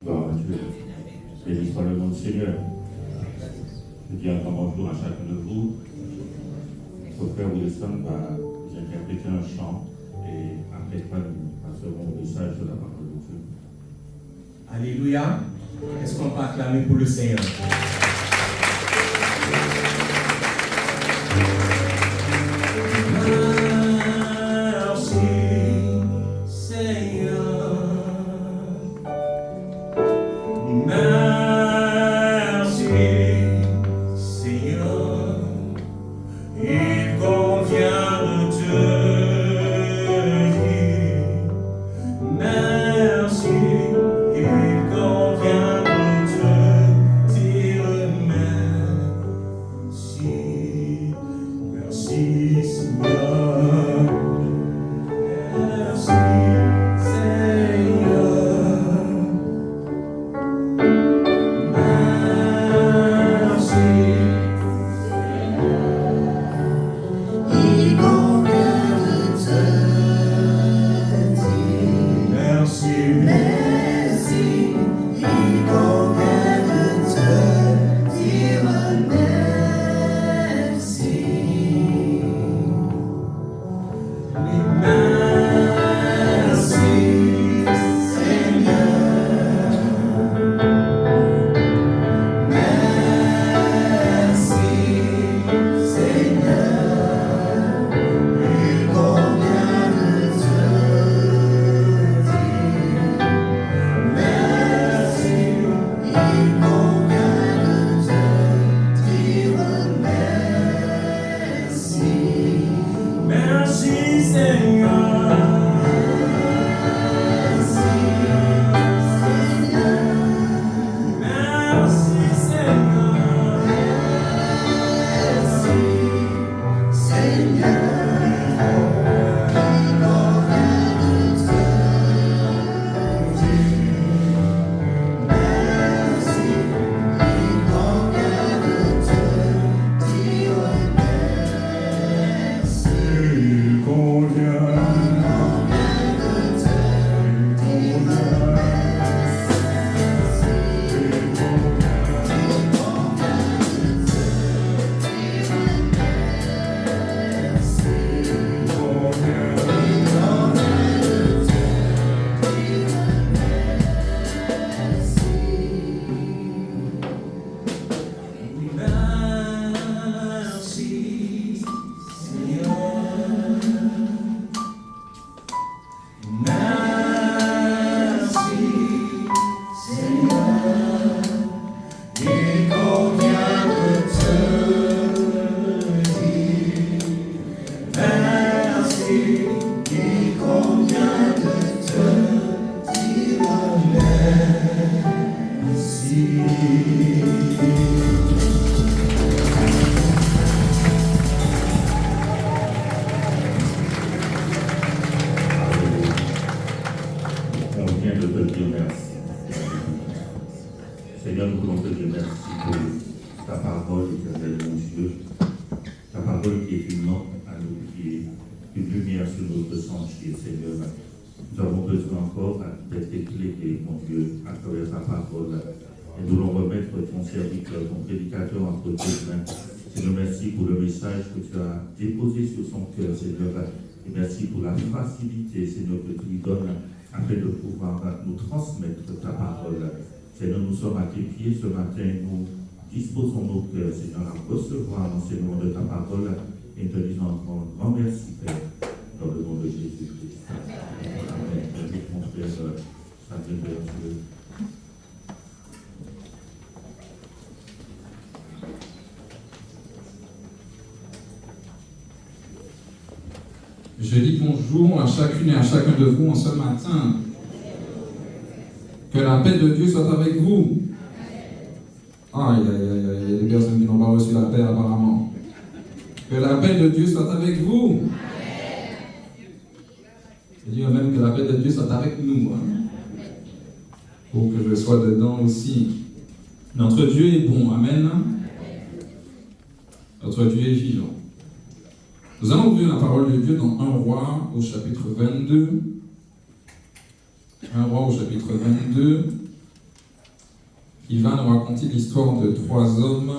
Gloire à Dieu. Béni soit le nom du Seigneur. Je dis encore bonjour à chacun de vous. Notre frère Wilson va vous interpréter un chant et après quoi nous passerons au message de la parole de Dieu. Alléluia. Est-ce qu'on peut acclamer pour le Seigneur? Seigneur, nous voulons te dire merci pour ta parole, éternel mon Dieu. Ta parole qui est une lampe à nos pieds, une lumière sur notre sentier, Seigneur. Nous avons besoin encore d'être éclairés, mon Dieu, à travers ta parole. Et nous voulons remettre ton serviteur, ton prédicateur entre tes mains. Seigneur, merci pour le message que tu as déposé sur son cœur, Seigneur. Et merci pour la facilité, Seigneur, que tu lui donnes afin de pouvoir nous transmettre ta parole. Seigneur, nous sommes à tes pieds ce matin, nous disposons nos cœurs, Seigneur, à recevoir l'enseignement de ta parole et te disons encore un grand merci, Père, dans le nom de Jésus-Christ. Amen. Invite mon frère Samuel Berthieu. Je dis bonjour à chacune et à chacun de vous en ce matin. Que la paix de Dieu soit avec vous. Aïe, aïe, aïe, aïe, il y a des personnes qui n'ont pas reçu la paix apparemment. Que la paix de Dieu soit avec vous. Je dis même que la paix de Dieu soit avec nous. Pour que je sois dedans aussi. Notre Dieu est bon. Amen. Notre Dieu est vivant. Nous allons ouvrir la parole de Dieu dans 1 Roi au chapitre 22. 1 Roi au chapitre 22. Il va nous raconter l'histoire de 3 hommes.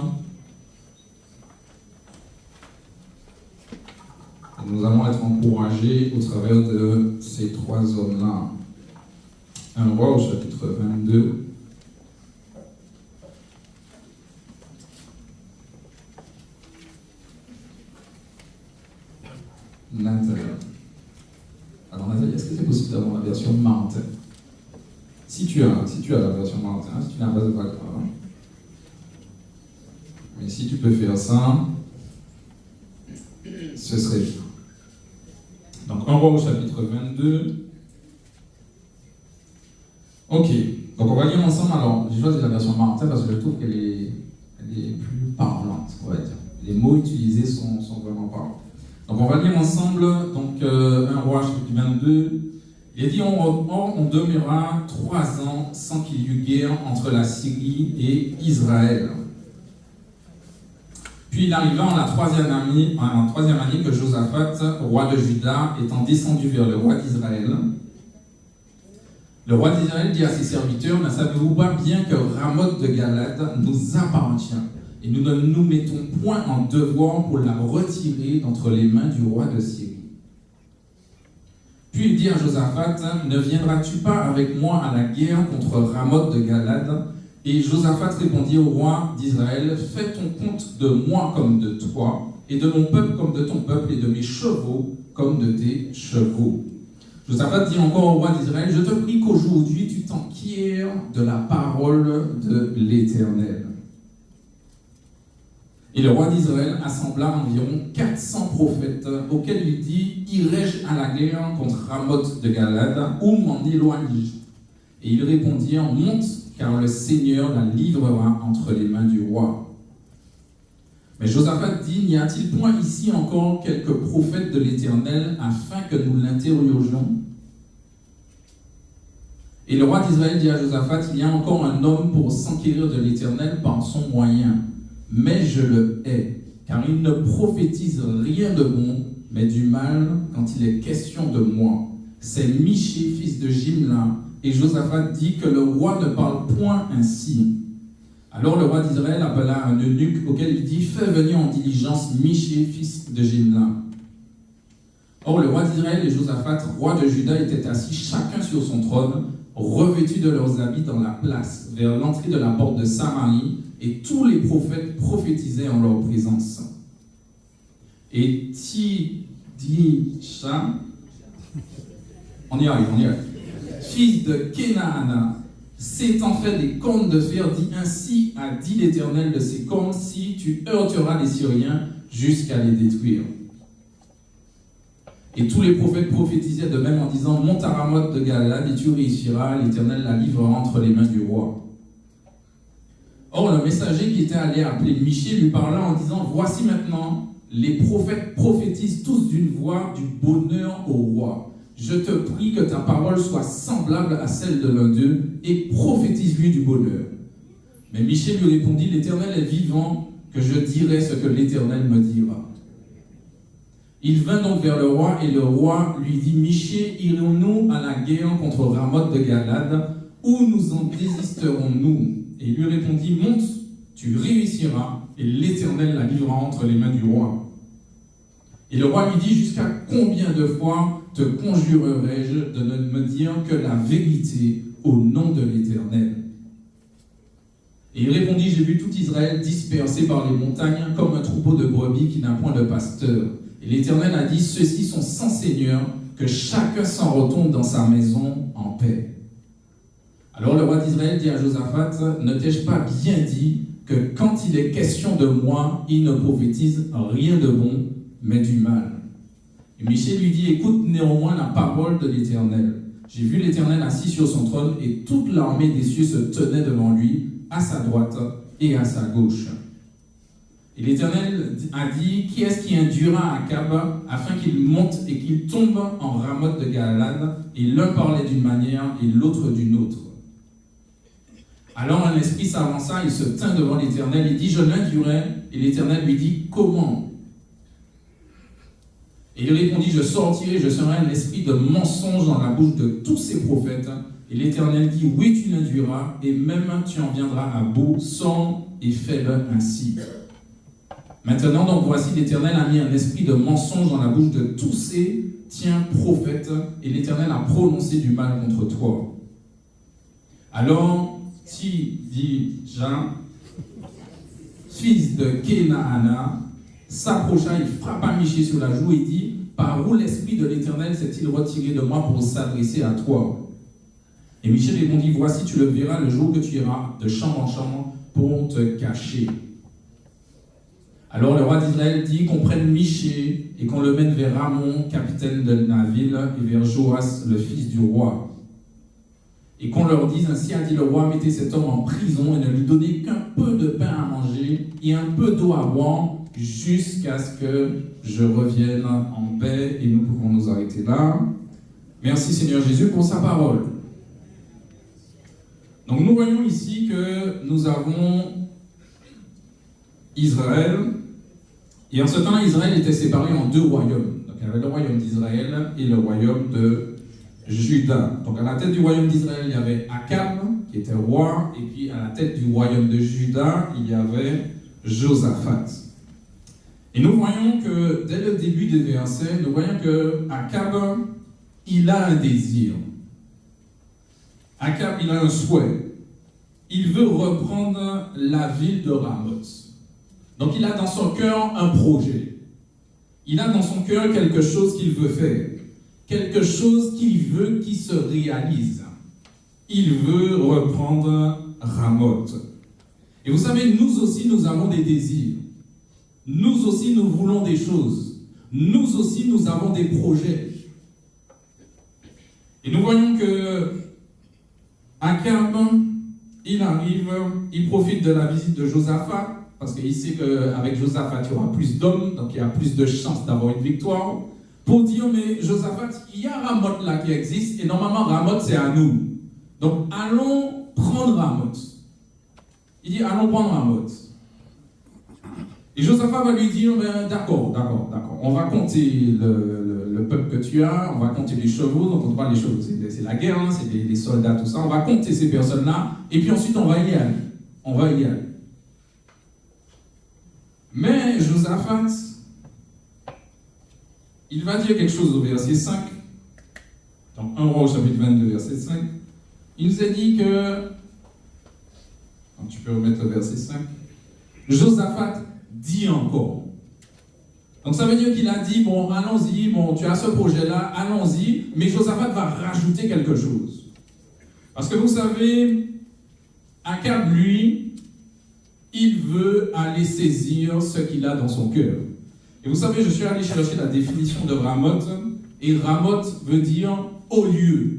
Et nous allons être encouragés au travers de ces 3 hommes-là. 1 Roi au chapitre 22. Nathalie. Alors Nathalie, est-ce que c'est possible d'avoir la version Martin? Si tu as la version Martin, si tu n'as pas, c'est pas grave. Mais si tu peux faire ça, ce serait bien. Donc 1 Roi au chapitre 22. Ok, donc on va lire ensemble. Alors, j'ai choisi la version Martin parce que je trouve qu'elle est plus parlante, on va dire. Les mots utilisés sont vraiment parlants. Donc on va lire ensemble, donc 1 Roi chapitre 22. Il est dit, on demeura 3 ans sans qu'il y eût guerre entre la Syrie et Israël. Puis il arriva en la 3e année que Josaphat, roi de Juda, étant descendu vers le roi d'Israël. Le roi d'Israël dit à ses serviteurs, ne savez-vous pas bien que Ramoth de Galade nous appartient, et nous ne nous mettons point en devoir pour la retirer d'entre les mains du roi de Syrie. Puis il dit à Josaphat, ne viendras-tu pas avec moi à la guerre contre Ramoth de Galade? Et Josaphat répondit au roi d'Israël, fais ton compte de moi comme de toi, et de mon peuple comme de ton peuple, et de mes chevaux comme de tes chevaux. Josaphat dit encore au roi d'Israël, je te prie qu'aujourd'hui tu t'enquières de la parole de l'Éternel. Et le roi d'Israël assembla environ 400 prophètes, auxquels il dit, irai-je à la guerre contre Ramoth de Galade, ou m'en éloigne-je? Et ils répondirent, monte, car le Seigneur la livrera entre les mains du roi. Mais Josaphat dit, n'y a-t-il point ici encore quelques prophètes de l'Éternel, afin que nous l'interrogions? Et le roi d'Israël dit à Josaphat, il y a encore un homme pour s'enquérir de l'Éternel par son moyen, mais je le hais, car il ne prophétise rien de bon, mais du mal quand il est question de moi. C'est Michée, fils de Jimla. Et Josaphat dit que le roi ne parle point ainsi. Alors le roi d'Israël appela un eunuque auquel il dit, fais venir en diligence Michée, fils de Jimla. Or le roi d'Israël et Josaphat, roi de Juda, étaient assis chacun sur son trône, revêtus de leurs habits dans la place, vers l'entrée de la porte de Samarie, et tous les prophètes prophétisaient en leur présence. Et Tidisha, on y arrive, fils de Kenaana, s'étant fait des cornes de fer, dit ainsi a dit l'Éternel de ces cornes, si tu heurteras les Syriens jusqu'à les détruire. Et tous les prophètes prophétisaient de même en disant, monte à Ramoth de Galade et tu réussiras, l'Éternel la livrera entre les mains du roi. Or le messager qui était allé appeler Michée lui parla en disant, voici maintenant, les prophètes prophétisent tous d'une voix du bonheur au roi. Je te prie que ta parole soit semblable à celle de l'un d'eux, et prophétise-lui du bonheur. Mais Michée lui répondit, l'Éternel est vivant, que je dirai ce que l'Éternel me dira. Il vint donc vers le roi, et le roi lui dit, Michée, irons-nous à la guerre contre Ramoth de Galade, ou nous en désisterons-nous? Et il lui répondit, monte, tu réussiras, et l'Éternel la livrera entre les mains du roi. Et le roi lui dit, jusqu'à combien de fois te conjurerai-je de ne me dire que la vérité au nom de l'Éternel? Et il répondit, j'ai vu tout Israël dispersé par les montagnes comme un troupeau de brebis qui n'a point de pasteur. Et l'Éternel a dit, ceux-ci sont sans seigneur, que chacun s'en retourne dans sa maison en paix. Alors le roi d'Israël dit à Josaphat, ne t'ai-je pas bien dit que quand il est question de moi, il ne prophétise rien de bon, mais du mal? Et Michée lui dit, écoute néanmoins la parole de l'Éternel. J'ai vu l'Éternel assis sur son trône, et toute l'armée des cieux se tenait devant lui, à sa droite et à sa gauche. Et l'Éternel a dit, qui est-ce qui induira Akab afin qu'il monte et qu'il tombe en Ramoth de Galade? Et l'un parlait d'une manière et l'autre d'une autre. Alors un esprit s'avança, il se tint devant l'Éternel et dit, je l'induirai. Et l'Éternel lui dit, comment? Et il répondit, je sortirai, je serai un esprit de mensonge dans la bouche de tous ces prophètes. Et l'Éternel dit, oui, tu l'induiras, et même tu en viendras à bout, sors et fais-le ainsi. Maintenant, donc, voici, l'Éternel a mis un esprit de mensonge dans la bouche de tous ces prophètes, et l'Éternel a prononcé du mal contre toi. Alors, Tidija, fils de Kenaana, s'approcha, il frappa Michée sur la joue et dit, par où l'esprit de l'Éternel s'est-il retiré de moi pour s'adresser à toi? Et Michée répondit, voici, tu le verras le jour que tu iras de chambre en chambre pour te cacher. Alors le roi d'Israël dit qu'on prenne Michée et qu'on le mène vers Ramon, capitaine de la ville, et vers Joas, le fils du roi. Et qu'on leur dise, ainsi a dit le roi, mettez cet homme en prison et ne lui donnez qu'un peu de pain à manger et un peu d'eau à boire jusqu'à ce que je revienne en paix. Et nous pouvons nous arrêter là. Merci Seigneur Jésus pour sa parole. Donc nous voyons ici que nous avons Israël, et en ce temps Israël était séparé en deux royaumes. Donc il y avait le royaume d'Israël et le royaume de Juda. Donc à la tête du royaume d'Israël, il y avait Akab, qui était roi, et puis à la tête du royaume de Juda, il y avait Josaphat. Et nous voyons que dès le début des versets, nous voyons que Akab, il a un désir. Akab, il a un souhait. Il veut reprendre la ville de Ramoth. Donc il a dans son cœur un projet. Il a dans son cœur quelque chose qu'il veut faire. Quelque chose qu'il veut qui se réalise. Il veut reprendre Ramoth. Et vous savez, nous aussi, nous avons des désirs. Nous aussi, nous voulons des choses. Nous aussi, nous avons des projets. Et nous voyons que Akab, il arrive, il profite de la visite de Josaphat, parce qu'il sait qu'avec Josaphat, il y aura plus d'hommes, donc il y a plus de chances d'avoir une victoire, pour dire, mais Josaphat, il y a Ramoth là qui existe, et normalement Ramoth, c'est à nous. Donc allons prendre Ramoth. Il dit, allons prendre Ramoth. Et Josaphat va lui dire, d'accord, on va compter le peuple que tu as, on va compter les chevaux, donc on parle des chevaux, c'est la guerre, hein, c'est les soldats, tout ça, on va compter ces personnes-là, et puis ensuite on va y aller. Mais Josaphat, il va dire quelque chose au verset 5, donc 1 Roi au chapitre 22, verset 5, il nous a dit que, donc tu peux remettre le verset 5, Josaphat dit encore. Donc ça veut dire qu'il a dit, bon, allons-y, bon, tu as ce projet-là, allons-y, mais Josaphat va rajouter quelque chose. Parce que vous savez, Akab, lui, il veut aller saisir ce qu'il a dans son cœur. Et vous savez, je suis allé chercher la définition de Ramoth, et Ramoth veut dire haut lieu.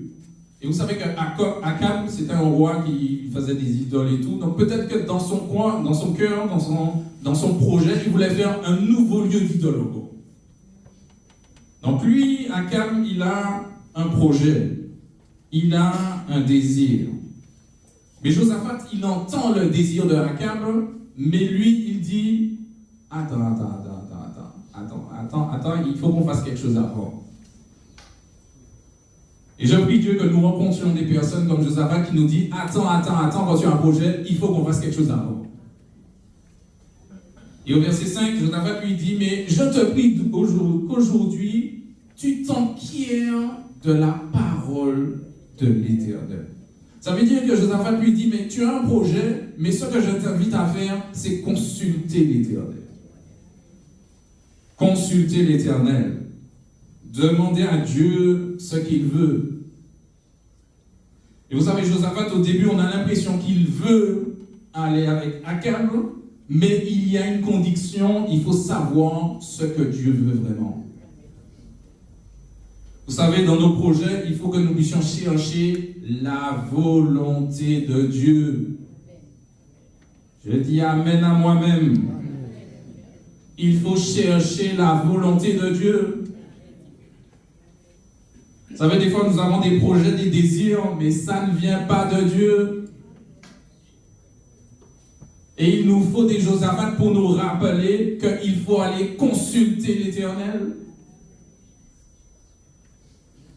Et vous savez qu'Akab, c'était un roi qui faisait des idoles et tout, donc peut-être que dans son coin, dans son cœur, dans son projet, il voulait faire un nouveau lieu d'idole. Donc lui, Akab, il a un projet, il a un désir. Mais Josaphat, il entend le désir de Akab, mais lui, il dit, attends, il faut qu'on fasse quelque chose avant. Et je prie Dieu que nous rencontrions des personnes comme Josaphat qui nous dit, attends, quand tu as un projet, il faut qu'on fasse quelque chose avant. Et au verset 5, Josaphat lui dit, mais je te prie qu'aujourd'hui, tu t'enquières de la parole de l'Éternel. Ça veut dire que Josaphat lui dit, mais tu as un projet, mais ce que je t'invite à faire, c'est consulter l'Éternel. Consulter l'Éternel. Demander à Dieu ce qu'il veut. Et vous savez, Josaphat, au début, on a l'impression qu'il veut aller avec Akab, mais il y a une condition, il faut savoir ce que Dieu veut vraiment. Vous savez, dans nos projets, il faut que nous puissions chercher la volonté de Dieu. Je dis Amen à moi-même. Il faut chercher la volonté de Dieu. Vous savez, des fois, nous avons des projets, des désirs, mais ça ne vient pas de Dieu. Et il nous faut des Josaphat pour nous rappeler qu'il faut aller consulter l'Éternel.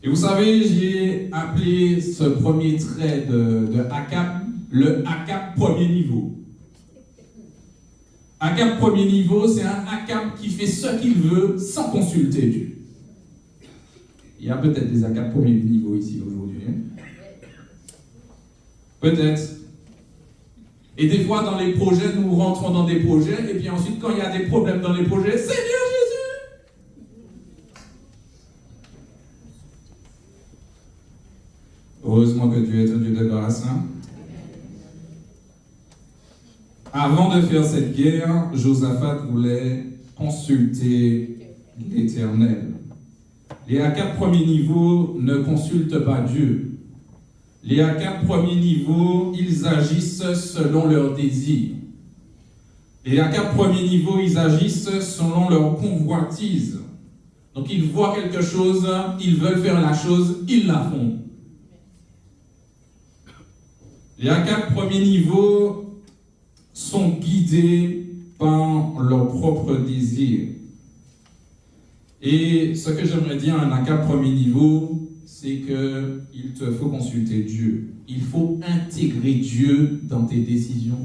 Et vous savez, j'ai appelé ce premier trait de Akab le Akab premier niveau. Akab premier niveau, c'est un Akab qui fait ce qu'il veut sans consulter Dieu. Il y a peut-être des Akab premier niveau ici aujourd'hui. Peut-être. Et des fois, dans les projets, nous rentrons dans des projets, et puis ensuite, quand il y a des problèmes dans les projets, Seigneur Jésus! Heureusement que Dieu est un Dieu de grâce. Hein? Avant de faire cette guerre, Josaphat voulait consulter l'Éternel. Les Akab premier niveau ne consultent pas Dieu. Les Akab premier niveau, ils agissent selon leurs désirs. Les Akab premier niveau, ils agissent selon leur convoitise. Donc ils voient quelque chose, ils veulent faire la chose, ils la font. Les Akab premier niveau sont guidés par leurs propres désirs. Et ce que j'aimerais dire à un Akab premier niveau, c'est qu'il te faut consulter Dieu. Il faut intégrer Dieu dans tes décisions.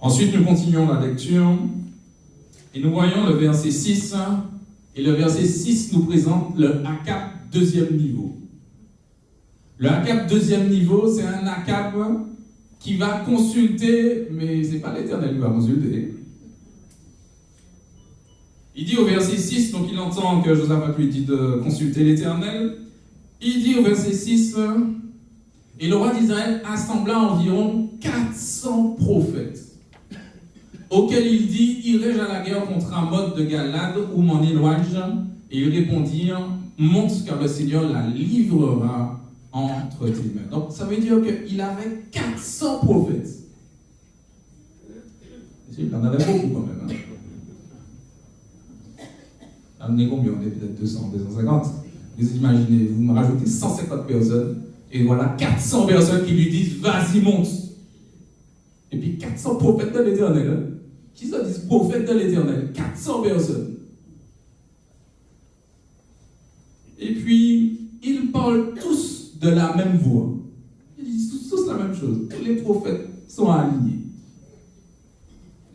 Ensuite, nous continuons la lecture et nous voyons le verset 6. Et le verset 6 nous présente le Akab deuxième niveau. Le Akab deuxième niveau, c'est un Akab qui va consulter, mais ce n'est pas l'Éternel qui va consulter. Il dit au verset 6, donc il entend que Josaphat lui dit de consulter l'Éternel. Il dit au verset 6, et le roi d'Israël assembla environ 400 prophètes, auxquels il dit, irai-je à la guerre contre Ramoth de Galad ou m'en éloigne? Et ils répondirent, monte car le Seigneur la livrera entre tes mains. Donc ça veut dire qu'il avait 400 prophètes. Il en avait beaucoup quand même. Hein? On est combien? On est peut-être 200, 250. Vous imaginez, vous me rajoutez 150 personnes, et voilà 400 personnes qui lui disent, vas-y, monte. Et puis 400 prophètes de l'Éternel. Hein? Qui se disent prophètes de l'Éternel? 400 personnes. Et puis, ils parlent tous de la même voix. Ils disent tous la même chose. Tous les prophètes sont alignés.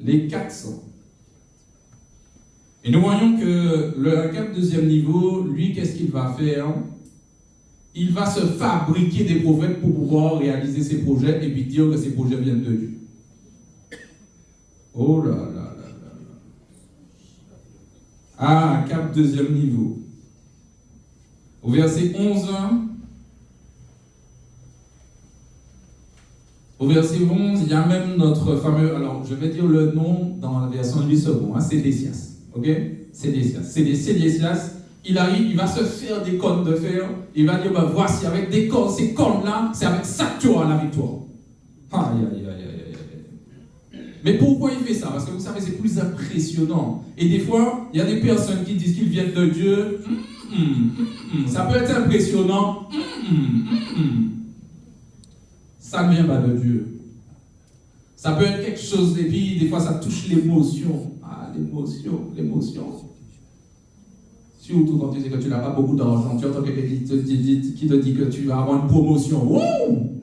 Les 400. Et nous voyons que le Akab deuxième niveau, lui, qu'est-ce qu'il va faire? Il va se fabriquer des prophètes pour pouvoir réaliser ses projets et puis dire que ses projets viennent de Dieu. Oh là là là là. Ah, Akab deuxième niveau. Au verset 11, au verset 11, il y a même notre fameux, alors je vais dire le nom dans la version 8 secondes, Sédécias. Ok? Sédécias, il arrive, il va se faire des cornes de fer, il va dire, ben voici, avec des cornes, ces cornes-là, c'est avec ça que tu auras la victoire. Aïe, aïe, aïe, aïe, aïe. Mais pourquoi il fait ça? Parce que vous savez, c'est plus impressionnant. Et des fois, il y a des personnes qui disent qu'ils viennent de Dieu. Ça peut être impressionnant. Ça ne vient pas de Dieu. Ça peut être quelque chose, et puis des fois ça touche l'émotion. Ah, l'émotion. Surtout quand tu sais que tu n'as pas beaucoup d'argent, tu entends quelqu'un qui te dit que tu vas avoir une promotion. Wouh!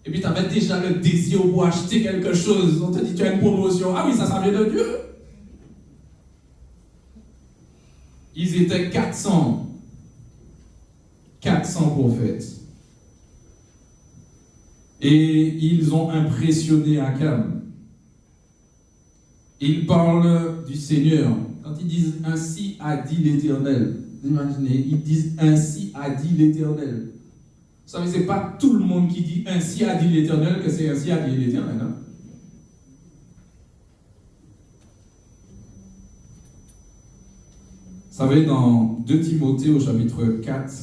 Et puis tu avais déjà le désir pour acheter quelque chose, on te dit tu as une promotion. Ah oui, ça vient de Dieu. Ils étaient 400 prophètes. Et ils ont impressionné Akab. Ils parlent du Seigneur. Quand ils disent « Ainsi a dit l'Éternel », vous imaginez, ils disent « Ainsi a dit l'Éternel ». Vous savez, ce n'est pas tout le monde qui dit « Ainsi a dit l'Éternel » que c'est « Ainsi a dit l'Éternel hein? ». Vous savez, dans 2 Timothée au chapitre 4,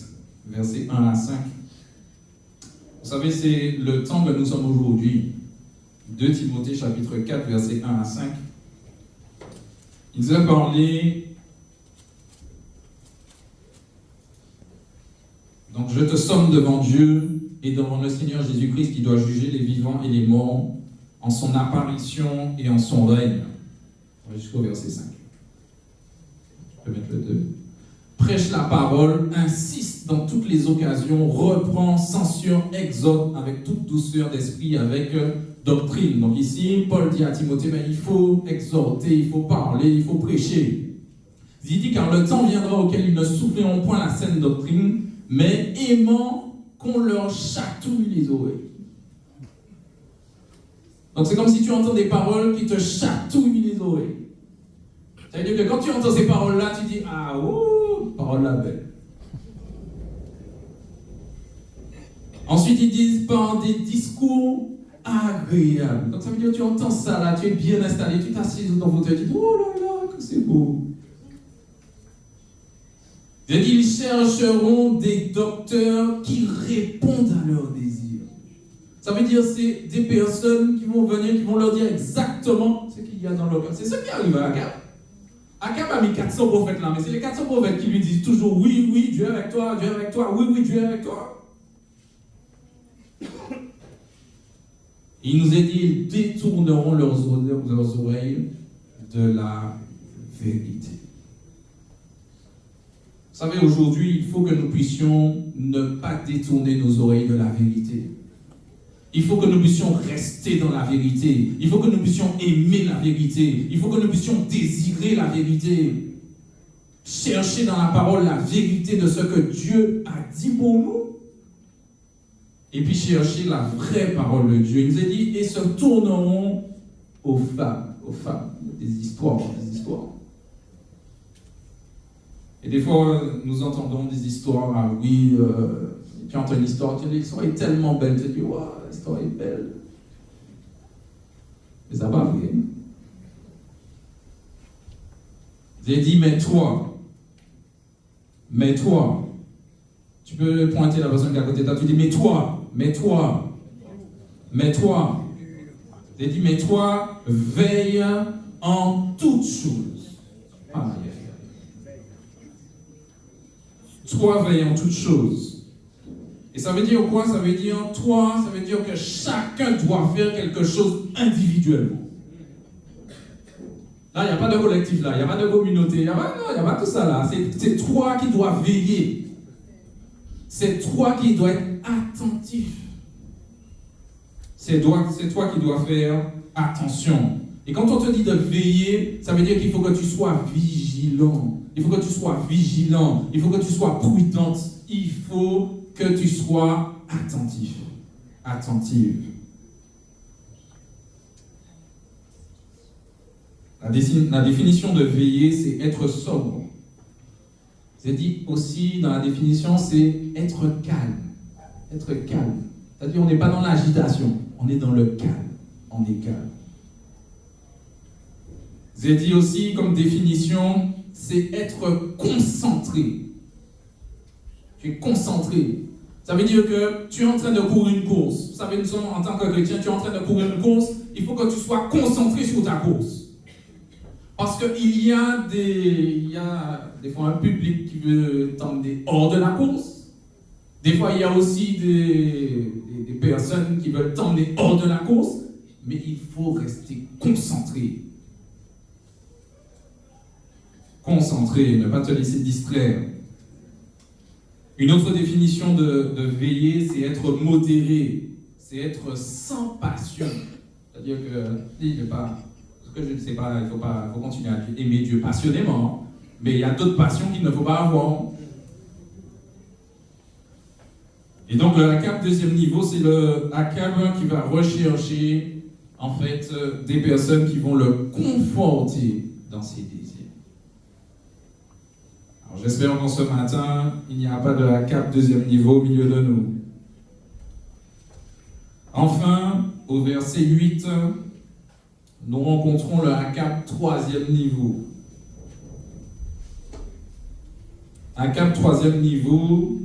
versets 1 à 5, vous savez, c'est le temps que nous sommes aujourd'hui. 2 Timothée chapitre 4, versets 1 à 5. Il nous a parlé. Donc, je te somme devant Dieu et devant le Seigneur Jésus-Christ qui doit juger les vivants et les morts en son apparition et en son règne. Jusqu'au verset 5. Je vais mettre le 2. Prêche la parole, insiste dans toutes les occasions, reprend, censure, exhorte avec toute douceur d'esprit, avec doctrine. Donc ici, Paul dit à Timothée, mais il faut exhorter, il faut parler, il faut prêcher. Il dit car le temps viendra auquel ils ne souffleront point la saine doctrine, mais aimant qu'on leur chatouille les oreilles. Donc c'est comme si tu entends des paroles qui te chatouillent les oreilles. Ça veut dire que quand tu entends ces paroles-là, tu dis ah ouh, parole la belle. Ensuite ils disent par des discours agréables. Donc ça veut dire que tu entends ça là, tu es bien installé, tu t'assieds dans ton fauteuil, tu dis oh là là, que c'est beau. Il dit ils chercheront des docteurs qui répondent à leurs désirs. Ça veut dire c'est des personnes qui vont venir, qui vont leur dire exactement ce qu'il y a dans leur cœur. C'est ce qui arrive à Akab. Akab a mis 400 prophètes là, mais c'est les 400 prophètes qui lui disent toujours oui, oui, Dieu est avec toi, oui, oui, Dieu est avec toi. Il nous est dit, ils détourneront leurs oreilles de la vérité. Vous savez, aujourd'hui, il faut que nous puissions ne pas détourner nos oreilles de la vérité. Il faut que nous puissions rester dans la vérité. Il faut que nous puissions aimer la vérité. Il faut que nous puissions désirer la vérité. Chercher dans la parole la vérité de ce que Dieu a dit pour nous. Et puis chercher la vraie parole de Dieu. Il nous a dit, et se tourneront aux femmes, des histoires. Et des fois, nous entendons des histoires, ah oui, tu entends une histoire, tu dis, l'histoire est tellement belle, tu dis, waouh, l'histoire est belle. Mais ça va, vrai. J'ai dit, mais toi, tu peux pointer la personne qui est à côté de toi, tu dis, mais toi. J'ai dit, mais toi, veille en toutes choses. Ah, yeah. Toi, veille en toutes choses. Et ça veut dire quoi? Ça veut dire toi, ça veut dire que chacun doit faire quelque chose individuellement. Là, il n'y a pas de collectif, là, il n'y a pas de communauté, il n'y a pas tout ça là. C'est toi qui dois veiller. C'est toi qui dois être attentif. C'est toi qui dois faire attention. Et quand on te dit de veiller, ça veut dire qu'il faut que tu sois vigilant. Il faut que tu sois vigilant. Il faut que tu sois prudente. Il faut que tu sois attentif. Attentive. La définition de veiller, c'est être sobre. C'est dit aussi dans la définition, c'est être calme. Être calme. C'est-à-dire on n'est pas dans l'agitation, on est dans le calme. On est calme. C'est dit aussi comme définition, c'est être concentré. Tu es concentré. Ça veut dire que tu es en train de courir une course. Vous savez, nous sommes en tant que chrétiens, tu es en train de courir une course, il faut que tu sois concentré sur ta course. Parce qu'il y a des fois un public qui veut t'emmener hors de la course. Des fois, il y a aussi des personnes qui veulent t'emmener hors de la course. Mais il faut rester concentré. Concentré, ne pas te laisser distraire. Une autre définition de veiller, c'est être modéré. C'est être sans passion. C'est-à-dire que, il ne sais pas, il faut continuer à aimer Dieu passionnément, mais il y a d'autres passions qu'il ne faut pas avoir. Et donc le ACAP deuxième niveau, c'est le ACAP qui va rechercher en fait des personnes qui vont le conforter dans ses désirs. Alors j'espère qu'en ce matin, il n'y a pas de ACAP deuxième niveau au milieu de nous. Enfin, au verset 8, nous rencontrons le ACAP troisième niveau. ACAP troisième niveau.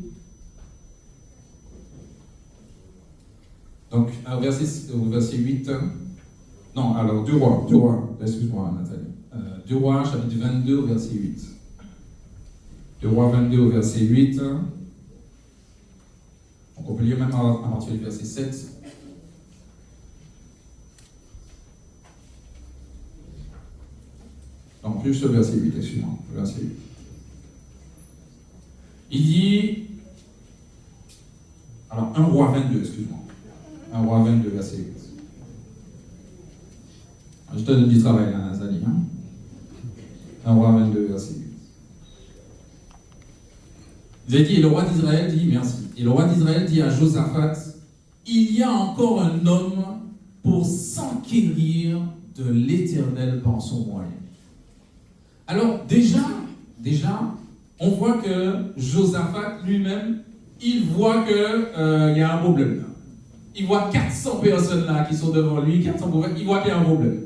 Donc, au verset 8. Non, alors, 2 Rois, excuse-moi, Nathalie. 2 Rois, chapitre 22, verset 8. 2 Rois 22, au verset 8. Donc, on peut lire même à partir du verset 7. Donc juste le verset 8, excuse-moi. Le verset 8. Il dit, alors 1 Roi 22, excuse-moi. 1 Roi 22, verset 8. Je te donne du travail là, Nazali. 1 Roi 22, verset 8. Il a dit, et le roi d'Israël dit, merci. Et le roi d'Israël dit à Josaphat, il y a encore un homme pour s'enquérir de l'Éternel par son moyen. Alors déjà, on voit que Josaphat lui-même, il voit qu'il y a un problème là. Il voit 400 personnes là qui sont devant lui, 400 prophètes, il voit qu'il y a un problème.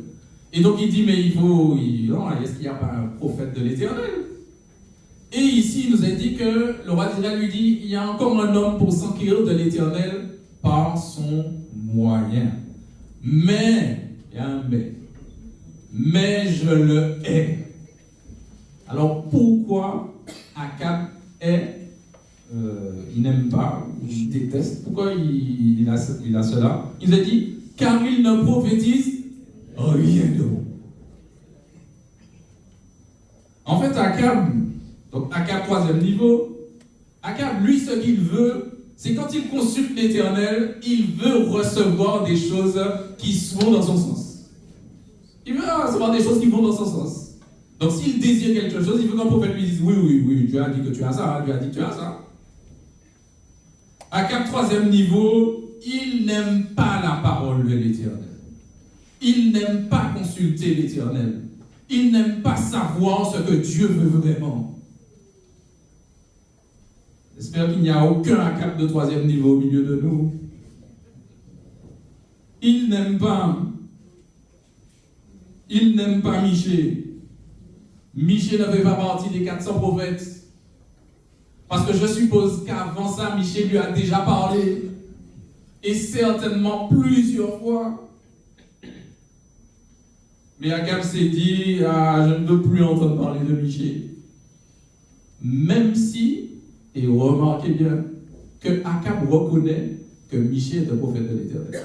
Et donc il dit, mais non, est-ce qu'il n'y a pas un prophète de l'Éternel? Et ici, il nous a dit que le roi d'Israël lui dit, il y a encore un homme pour s'enquérir de l'Éternel par son moyen. Mais, il y a un mais je le hais. Alors pourquoi Akab hait, il n'aime pas, il déteste, pourquoi il a cela? Il a dit, car il ne prophétise rien de bon. En fait, Akab, donc Akab, 3e niveau, Akab, lui, ce qu'il veut, c'est quand il consulte l'Éternel, il veut recevoir des choses qui vont dans son sens. Il veut recevoir des choses qui vont dans son sens. Donc s'il désire quelque chose, il veut qu'un prophète lui dise, oui, tu as dit que tu as ça, tu as dit que tu as ça. Akab, 3e niveau, il n'aime pas la parole de l'Éternel. Il n'aime pas consulter l'Éternel. Il n'aime pas savoir ce que Dieu veut vraiment. J'espère qu'il n'y a aucun Akab de 3e niveau au milieu de nous. Il n'aime pas Michée. Michée ne fait pas partie des 400 prophètes. Parce que je suppose qu'avant ça, Michée lui a déjà parlé. Et certainement plusieurs fois. Mais Akab s'est dit, je ne veux plus entendre parler de Michée. Même si, et remarquez bien, que Akab reconnaît que Michée est un prophète de l'Éternel.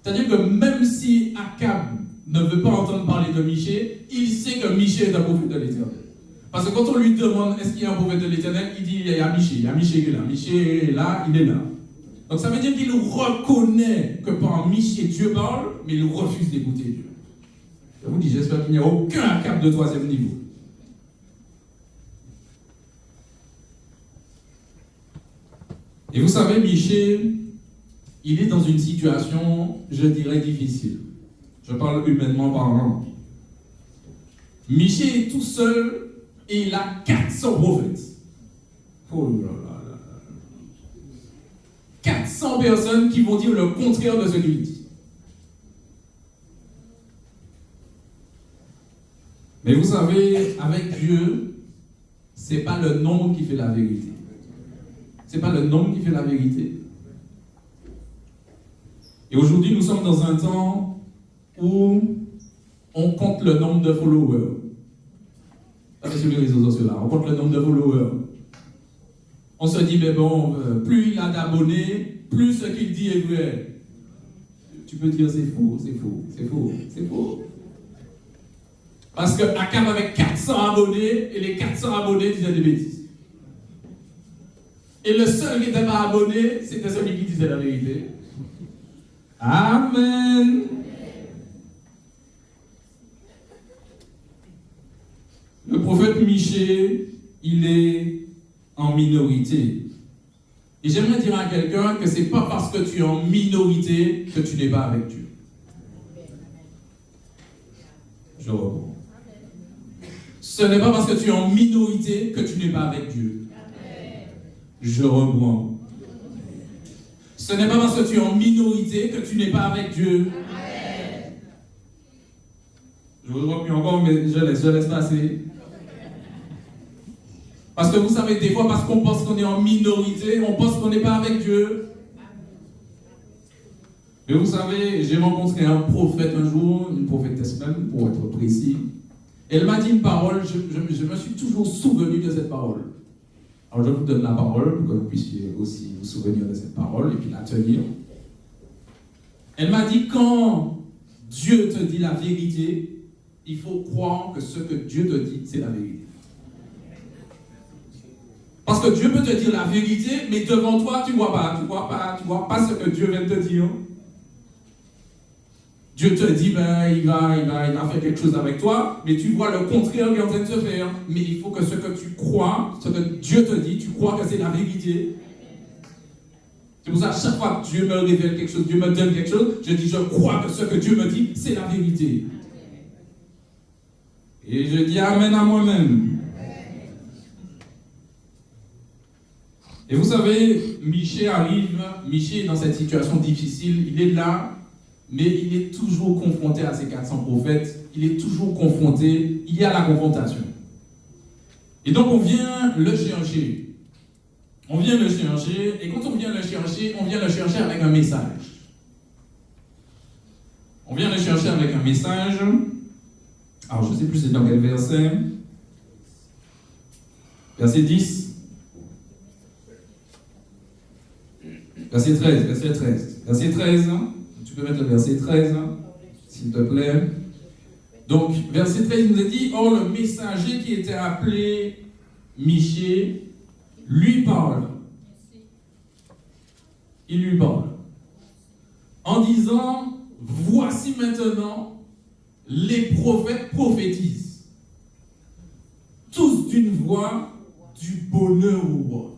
C'est-à-dire que même si Akab ne veut pas entendre parler de Michée, il sait que Michée est un prophète de l'Éternel. Parce que quand on lui demande est-ce qu'il y a un prophète de l'Éternel, il dit il y a Michée qui est là, Michée est là, il est là. Donc ça veut dire qu'il reconnaît que par Michée Dieu parle, mais il refuse d'écouter Dieu. Je vous dis, j'espère qu'il n'y a aucun Akab de 3e niveau. Et vous savez, Michée, il est dans une situation, je dirais, difficile. Je parle humainement parlant. Michée est tout seul et il a 400 prophètes. Oh là là là. 400 personnes qui vont dire le contraire de ce qu'il dit. Mais vous savez, avec Dieu, c'est pas le nombre qui fait la vérité. C'est pas le nombre qui fait la vérité. Et aujourd'hui, nous sommes dans un temps où on compte le nombre de followers. Ça, sur les réseaux sociaux là, on compte le nombre de followers. On se dit, mais bon, plus il a d'abonnés, plus ce qu'il dit est vrai. Tu peux dire c'est faux. Parce que Akab avait 400 abonnés et les 400 abonnés disaient des bêtises. Et le seul qui n'était pas abonné, c'était celui qui disait la vérité. Amen. Le prophète Michée, il est en minorité. Et j'aimerais dire à quelqu'un que ce n'est pas parce que tu es en minorité que tu n'es pas avec Dieu. Je reprends. Ce n'est pas parce que tu es en minorité que tu n'es pas avec Dieu. Je reprends. Ce n'est pas parce que tu es en minorité que tu n'es pas avec Dieu. Je vous reprends encore, mais je laisse passer. Parce que vous savez, des fois, parce qu'on pense qu'on est en minorité, on pense qu'on n'est pas avec Dieu. Mais vous savez, j'ai rencontré un prophète un jour, une prophétesse même, pour être précis. Elle m'a dit une parole, je me suis toujours souvenu de cette parole. Alors je vous donne la parole pour que vous puissiez aussi vous souvenir de cette parole et puis la tenir. Elle m'a dit, quand Dieu te dit la vérité, il faut croire que ce que Dieu te dit, c'est la vérité. Parce que Dieu peut te dire la vérité, mais devant toi, tu ne vois pas ce que Dieu vient de te dire. Dieu te dit, il va faire quelque chose avec toi, mais tu vois le contraire qui est en train de se faire. Mais il faut que ce que tu crois, ce que Dieu te dit, tu crois que c'est la vérité. C'est pour ça, à chaque fois que Dieu me révèle quelque chose, Dieu me donne quelque chose, je dis, je crois que ce que Dieu me dit, c'est la vérité. Et je dis Amen à moi-même. Et vous savez, Michée arrive, Michée est dans cette situation difficile, il est là, mais il est toujours confronté à ces 400 prophètes, il est toujours confronté, il y a la confrontation. Et donc on vient le chercher. On vient le chercher, et quand on vient le chercher avec un message. On vient le chercher avec un message. Alors je ne sais plus c'est dans quel verset. Verset 10. Verset 13, Verset 13, tu peux mettre le verset 13, s'il te plaît. Donc, verset 13 il nous est dit, or le messager qui était appelé Michée, lui parle. Il lui parle. En disant, voici maintenant, les prophètes prophétisent. Tous d'une voix, du bonheur au roi.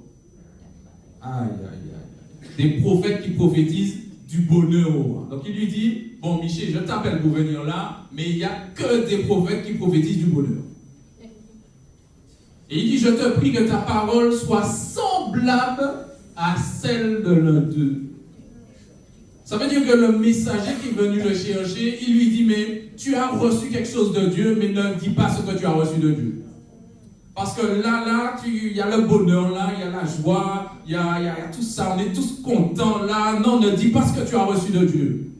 Aïe, aïe, aïe. Des prophètes qui prophétisent du bonheur au roi. Donc il lui dit, bon Michée, je t'appelle pour venir là, mais il n'y a que des prophètes qui prophétisent du bonheur. Et il dit, je te prie que ta parole soit semblable à celle de l'un d'eux. Ça veut dire que le messager qui est venu le chercher, il lui dit, mais tu as reçu quelque chose de Dieu, mais ne dis pas ce que tu as reçu de Dieu. Parce que là, il y a le bonheur, là, il y a la joie, il y a tout ça, on est tous contents, là. Non, ne dis pas ce que tu as reçu de Dieu.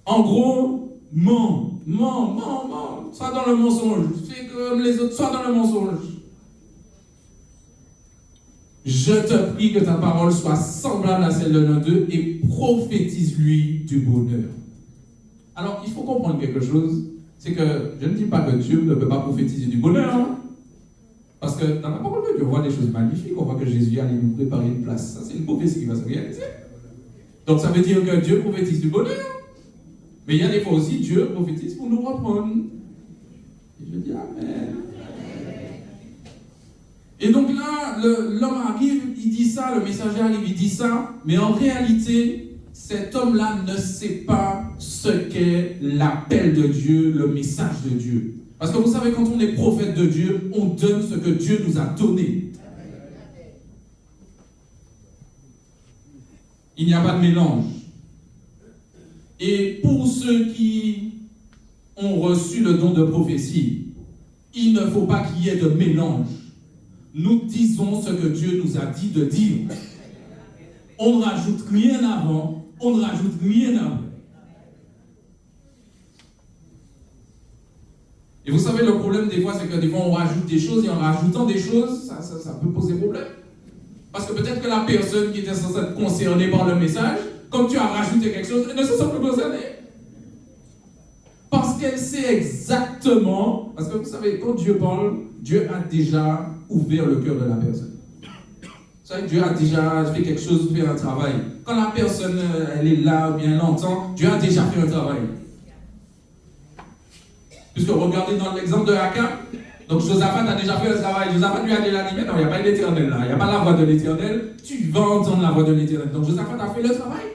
En gros, mens, sois dans le mensonge, fais comme les autres, sois dans le mensonge. Je te prie que ta parole soit semblable à celle de l'un d'eux et prophétise-lui du bonheur. Alors, il faut comprendre quelque chose. C'est que je ne dis pas que Dieu ne peut pas prophétiser du bonheur. Hein? Parce que dans la parole de Dieu, on voit des choses magnifiques. On voit que Jésus allait nous préparer une place. Ça, c'est une prophétie qui va se réaliser. Donc, ça veut dire que Dieu prophétise du bonheur. Mais il y a des fois aussi, Dieu prophétise pour nous reprendre. Et je dis Amen. Et donc là, l'homme arrive, il dit ça, le messager arrive, il dit ça. Mais en réalité, cet homme-là ne sait pas ce qu'est l'appel de Dieu, le message de Dieu. Parce que vous savez, quand on est prophète de Dieu, on donne ce que Dieu nous a donné. Il n'y a pas de mélange. Et pour ceux qui ont reçu le don de prophétie, il ne faut pas qu'il y ait de mélange. Nous disons ce que Dieu nous a dit de dire. On ne rajoute rien avant, on ne rajoute rien après. Et vous savez, le problème des fois, c'est que des fois, on rajoute des choses, et en rajoutant des choses, ça peut poser problème. Parce que peut-être que la personne qui était censée être concernée par le message, comme tu as rajouté quelque chose, elle ne se sent plus concernée. Parce qu'elle sait exactement, parce que vous savez, quand Dieu parle, Dieu a déjà ouvert le cœur de la personne. Vous savez, Dieu a déjà fait quelque chose, fait un travail. Quand la personne, elle est là, ou bien elle entend, Dieu a déjà fait un travail. Puisque regardez dans l'exemple de Akab, donc Josaphat a déjà fait le travail. Josaphat lui a déjà dit, mais non, il n'y a pas l'Éternel là, il n'y a pas la voix de l'Éternel, tu vas entendre la voix de l'Éternel. Donc Josaphat a fait le travail.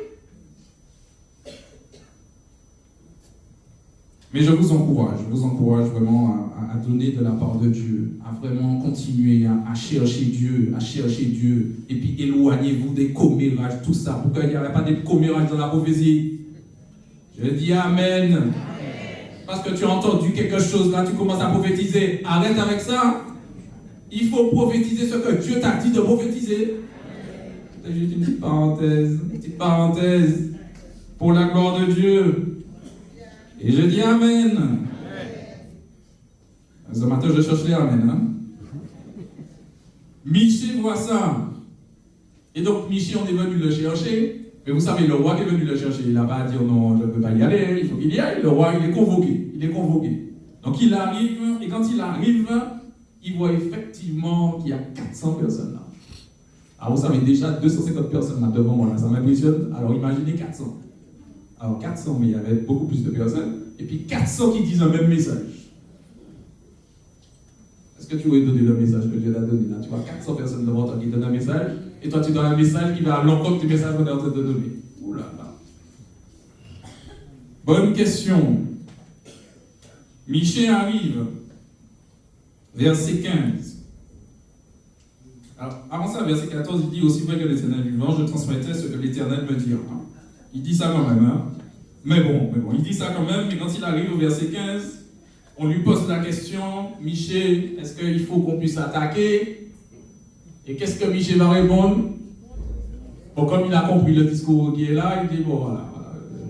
Mais je vous encourage vraiment à donner de la part de Dieu, à vraiment continuer à chercher Dieu, et puis éloignez-vous des commérages, tout ça, pour qu'il n'y ait pas de commérages dans la prophétie. Je dis Amen. Parce que tu as entendu quelque chose là, tu commences à prophétiser. Arrête avec ça. Il faut prophétiser ce que Dieu t'a dit de prophétiser. C'est juste une petite parenthèse, pour la gloire de Dieu. Et je dis Amen. Ce matin, je cherche les Amen. Hein? Michée voit ça. Et donc, Michée, on est venu le chercher. Mais vous savez, le roi qui est venu le chercher, il n'a pas à dire non, je ne peux pas y aller, il faut qu'il y aille. Le roi, il est convoqué. Il est convoqué. Donc il arrive, et quand il arrive, il voit effectivement qu'il y a 400 personnes là. Alors vous savez, déjà 250 personnes là devant moi, là, ça m'impressionne. Alors imaginez 400. Alors 400, mais il y avait beaucoup plus de personnes. Et puis 400 qui disent un même message. Est-ce que tu veux donner le message que Dieu t'a donné là? Tu vois 400 personnes devant toi qui donnent un message, et toi tu donnes un message qui va à l'encontre du message qu'on est en train de donner. Ouh là là. Bonne question. Michée arrive, verset 15. Alors, avant ça, verset 14, il dit aussi vrai que l'Éternel vivant, je transmettrai ce que l'Éternel me dira. Il dit ça quand même, hein. Mais bon, il dit ça quand même, mais quand il arrive au verset 15, on lui pose la question, Michée, est-ce qu'il faut qu'on puisse attaquer? Et qu'est-ce que Michée va répondre? Bon, comme il a compris le discours qui est là, il dit, bon voilà,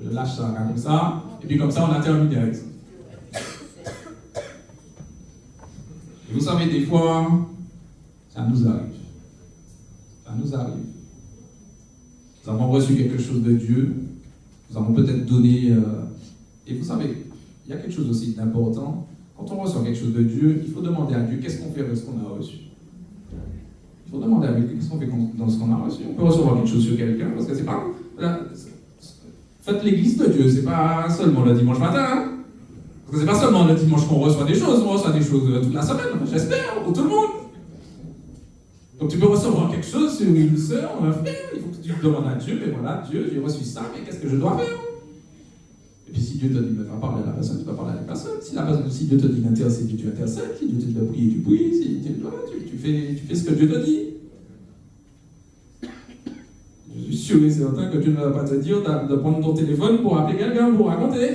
je lâche ça comme ça, et puis comme ça on a terminé avec ça. Et vous savez, des fois, ça nous arrive. Ça nous arrive. Nous avons reçu quelque chose de Dieu, nous avons peut-être donné... et vous savez, il y a quelque chose aussi d'important. Quand on reçoit quelque chose de Dieu, il faut demander à Dieu qu'est-ce qu'on fait avec ce qu'on a reçu. Il faut demander à Dieu qu'est-ce qu'on fait dans ce qu'on a reçu. On peut recevoir quelque chose sur quelqu'un, parce que c'est pas... Faites l'église de Dieu, c'est pas seulement le dimanche matin, hein. Parce que c'est pas seulement le dimanche qu'on reçoit des choses, on reçoit des choses toute la semaine, j'espère, pour tout le monde. Donc tu peux recevoir quelque chose sur une sœur, un frère, il faut que tu demandes à Dieu, mais voilà, Dieu, j'ai reçu ça, mais qu'est-ce que je dois faire? Et puis si Dieu te dit, va parler à la personne, tu vas parler à la personne. Si Dieu te dit d'intercéder, tu intercèdes. Si Dieu te dit de prier, tu pries. Si tu fais ce que Dieu te dit. Je suis sûr et certain que Dieu ne va pas te dire de prendre ton téléphone pour appeler quelqu'un, pour raconter.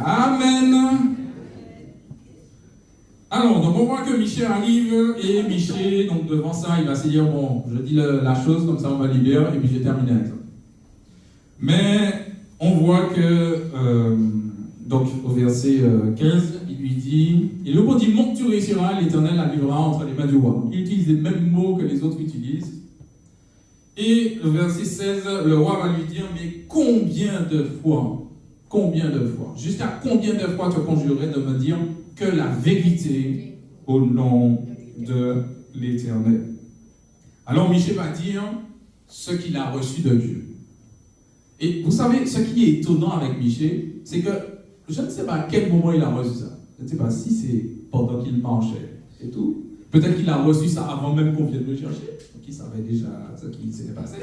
Amen. Alors, donc on voit que Michée arrive, et Michée, donc devant ça, il va se dire, bon, je dis la chose, comme ça on va libérer, et puis j'ai terminé avec ça. Mais on voit que, donc au verset 15, il lui dit, et le roi dit, monte, tu réussiras, l'Éternel la livrera entre les mains du roi. Il utilise les mêmes mots que les autres utilisent. Et le verset 16, le roi va lui dire, mais combien de fois, jusqu'à combien de fois te conjurerai de me dire que la vérité au nom de l'Éternel? Alors Michée va dire ce qu'il a reçu de Dieu. Et vous savez, ce qui est étonnant avec Michée, c'est que je ne sais pas à quel moment il a reçu ça. Je ne sais pas si c'est pendant qu'il marchait et tout. Peut-être qu'il a reçu ça avant même qu'on vienne le chercher. Donc il savait déjà ce qui s'était passé.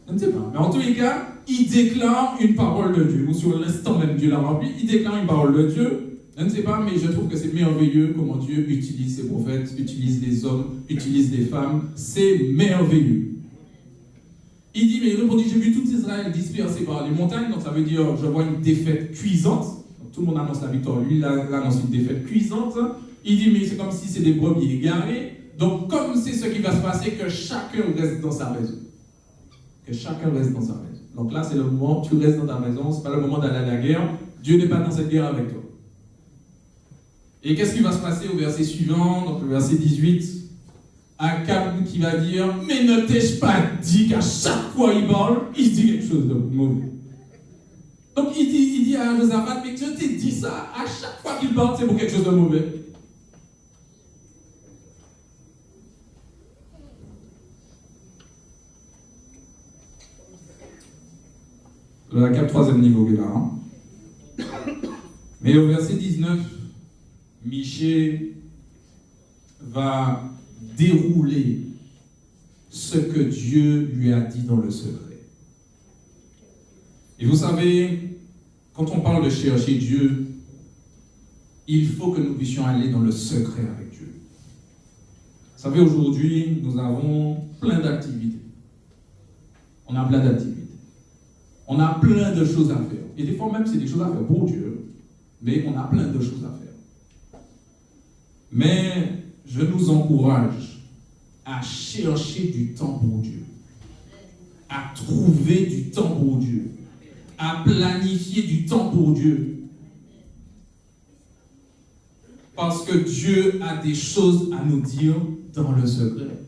Je ne sais pas. Mais en tous les cas, il déclare une parole de Dieu. Ou sur l'instant même Dieu l'a rempli, il déclare une parole de Dieu. Je ne sais pas, mais je trouve que c'est merveilleux comment Dieu utilise ses prophètes, utilise les hommes, utilise les femmes. C'est merveilleux. Il dit, mais il répondit, j'ai vu tout Israël dispersé par les montagnes, donc ça veut dire, je vois une défaite cuisante. Donc, tout le monde annonce la victoire, lui, il annonce une défaite cuisante. Il dit, mais c'est comme si c'est des brebis égarés. Donc, comme c'est ce qui va se passer, que chacun reste dans sa maison. Que chacun reste dans sa maison. Donc là, c'est le moment, tu restes dans ta maison, c'est pas le moment d'aller à la guerre. Dieu n'est pas dans cette guerre avec toi. Et qu'est-ce qui va se passer au verset suivant, donc le verset 18? Akab qui va dire, mais ne t'ai-je pas dit qu'à chaque fois il parle, il dit quelque chose de mauvais. Donc il dit à Josaphat, mais je t'ai dit ça, à chaque fois qu'il parle, c'est pour quelque chose de mauvais. Le Akab, troisième niveau qui est là. Hein. Mais au verset 19, Michée va dérouler ce que Dieu lui a dit dans le secret. Et vous savez, quand on parle de chercher Dieu, il faut que nous puissions aller dans le secret avec Dieu. Vous savez, aujourd'hui, nous avons plein d'activités. On a plein d'activités. On a plein de choses à faire. Et des fois même, c'est des choses à faire pour Dieu. Mais on a plein de choses à faire. Mais je nous encourage à chercher du temps pour Dieu, à trouver du temps pour Dieu, à planifier du temps pour Dieu. Parce que Dieu a des choses à nous dire dans le secret.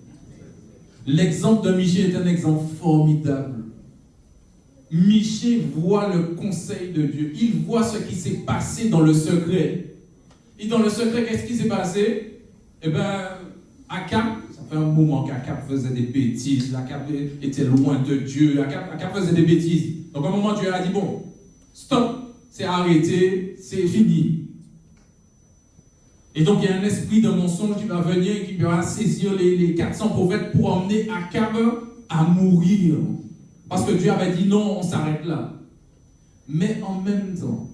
L'exemple de Michée est un exemple formidable. Michée voit le conseil de Dieu. Il voit ce qui s'est passé dans le secret. Et dans le secret, qu'est-ce qui s'est passé? Eh bien, Akab, ça fait un moment qu'Akab faisait des bêtises. Akab était loin de Dieu. Akab faisait des bêtises. Donc, à un moment, Dieu a dit, bon, stop, c'est arrêté, c'est fini. Et donc, il y a un esprit de mensonge qui va venir et qui va saisir les 400 prophètes pour emmener Akab à mourir. Parce que Dieu avait dit non, on s'arrête là. Mais en même temps,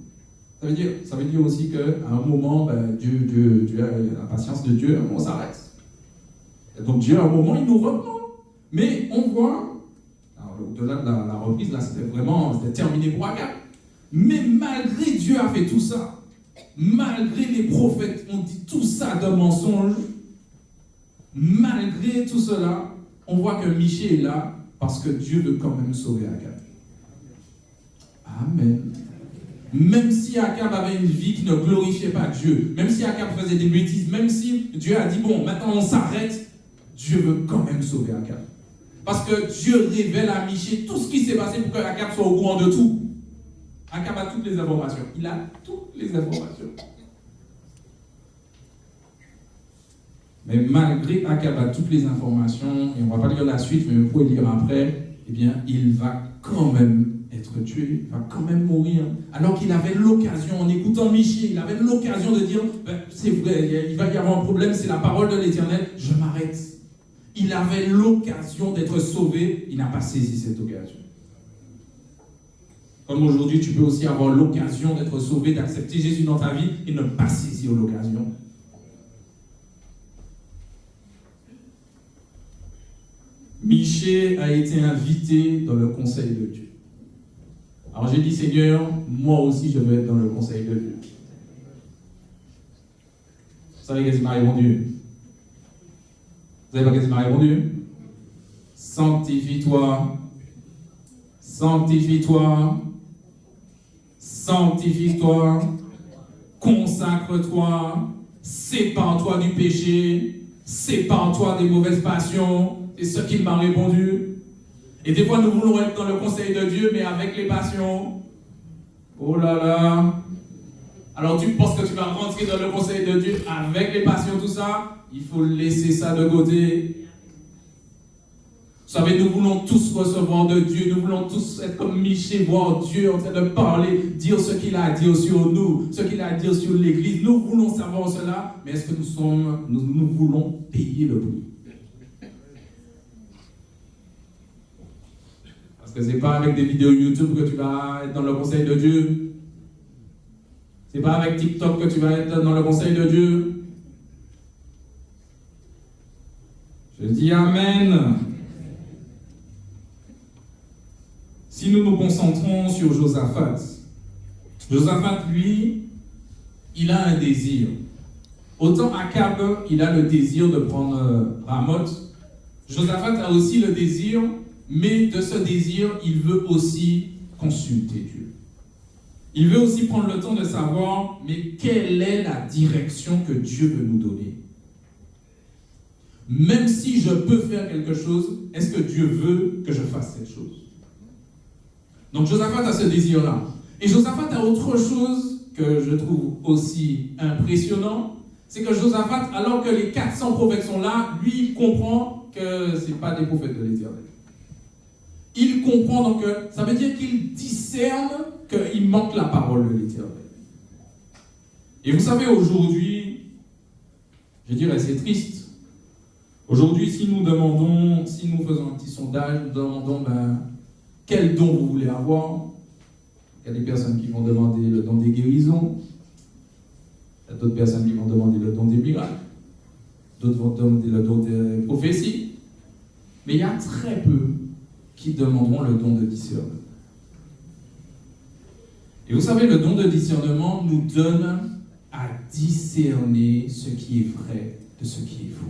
ça veut dire aussi qu'à un moment, Dieu a la patience de Dieu, on s'arrête. Et donc Dieu, à un moment, il nous reprend. Mais on voit, au-delà de la reprise, là, c'était terminé pour Akab. Mais malgré Dieu a fait tout ça, malgré les prophètes ont dit tout ça de mensonge, malgré tout cela, on voit que Michée est là parce que Dieu veut quand même sauver Akab. Amen. Même si Akab avait une vie qui ne glorifiait pas Dieu, même si Akab faisait des bêtises, même si Dieu a dit bon, maintenant on s'arrête, Dieu veut quand même sauver Akab. Parce que Dieu révèle à Michée tout ce qui s'est passé pour que Akab soit au courant de tout. Akab a toutes les informations. Il a toutes les informations. Mais malgré Akab a toutes les informations, et on ne va pas lire la suite, mais vous pouvez lire après, eh bien, il va quand même être tué, il va quand même mourir. Alors qu'il avait l'occasion, en écoutant Michée, il avait l'occasion de dire, c'est vrai, il va y avoir un problème, c'est la parole de l'Éternel, je m'arrête. Il avait l'occasion d'être sauvé, il n'a pas saisi cette occasion. Comme aujourd'hui, tu peux aussi avoir l'occasion d'être sauvé, d'accepter Jésus dans ta vie et ne pas saisir l'occasion. Michée a été invité dans le conseil de Dieu. Alors j'ai dit, Seigneur, moi aussi je veux être dans le conseil de Dieu. Vous savez qu'est-ce qu'il m'a répondu? Vous savez pas qu'est-ce qu'il m'a répondu? Sanctifie-toi, sanctifie-toi, sanctifie-toi, consacre-toi, sépare-toi du péché, sépare-toi des mauvaises passions. C'est ce qu'il m'a répondu. Et des fois, nous voulons être dans le conseil de Dieu, mais avec les passions. Oh là là. Alors, tu penses que tu vas rentrer dans le conseil de Dieu avec les passions, tout ça? Il faut laisser ça de côté. Vous savez, nous voulons tous recevoir de Dieu. Nous voulons tous être comme Michée, voir Dieu en train de parler, dire ce qu'il a à dire sur nous, ce qu'il a à dire sur l'Église. Nous voulons savoir cela, mais est-ce que nous voulons payer le prix? Parce que ce n'est pas avec des vidéos YouTube que tu vas être dans le conseil de Dieu. Ce n'est pas avec TikTok que tu vas être dans le conseil de Dieu. Je dis Amen. Si nous nous concentrons sur Josaphat, Josaphat, lui, il a un désir. Autant Akab, il a le désir de prendre Ramoth. Josaphat a aussi le désir, mais de ce désir, il veut aussi consulter Dieu. Il veut aussi prendre le temps de savoir, mais quelle est la direction que Dieu veut nous donner? Même si je peux faire quelque chose, est-ce que Dieu veut que je fasse cette chose? Donc Josaphat a ce désir-là. Et Josaphat a autre chose que je trouve aussi impressionnant, c'est que Josaphat, alors que les 400 prophètes sont là, lui, il comprend que ce n'est pas des prophètes de l'Éternel. Il comprend donc que ça veut dire qu'il discerne qu'il manque la parole de l'Éternel. Et vous savez, aujourd'hui, je dirais, c'est triste. Aujourd'hui, si nous faisons un petit sondage, nous demandons quel don vous voulez avoir. Il y a des personnes qui vont demander le don des guérisons. Il y a d'autres personnes qui vont demander le don des miracles. D'autres vont demander le don des prophéties. Mais il y a très peu qui demanderont le don de discernement. Et vous savez, le don de discernement nous donne à discerner ce qui est vrai de ce qui est faux.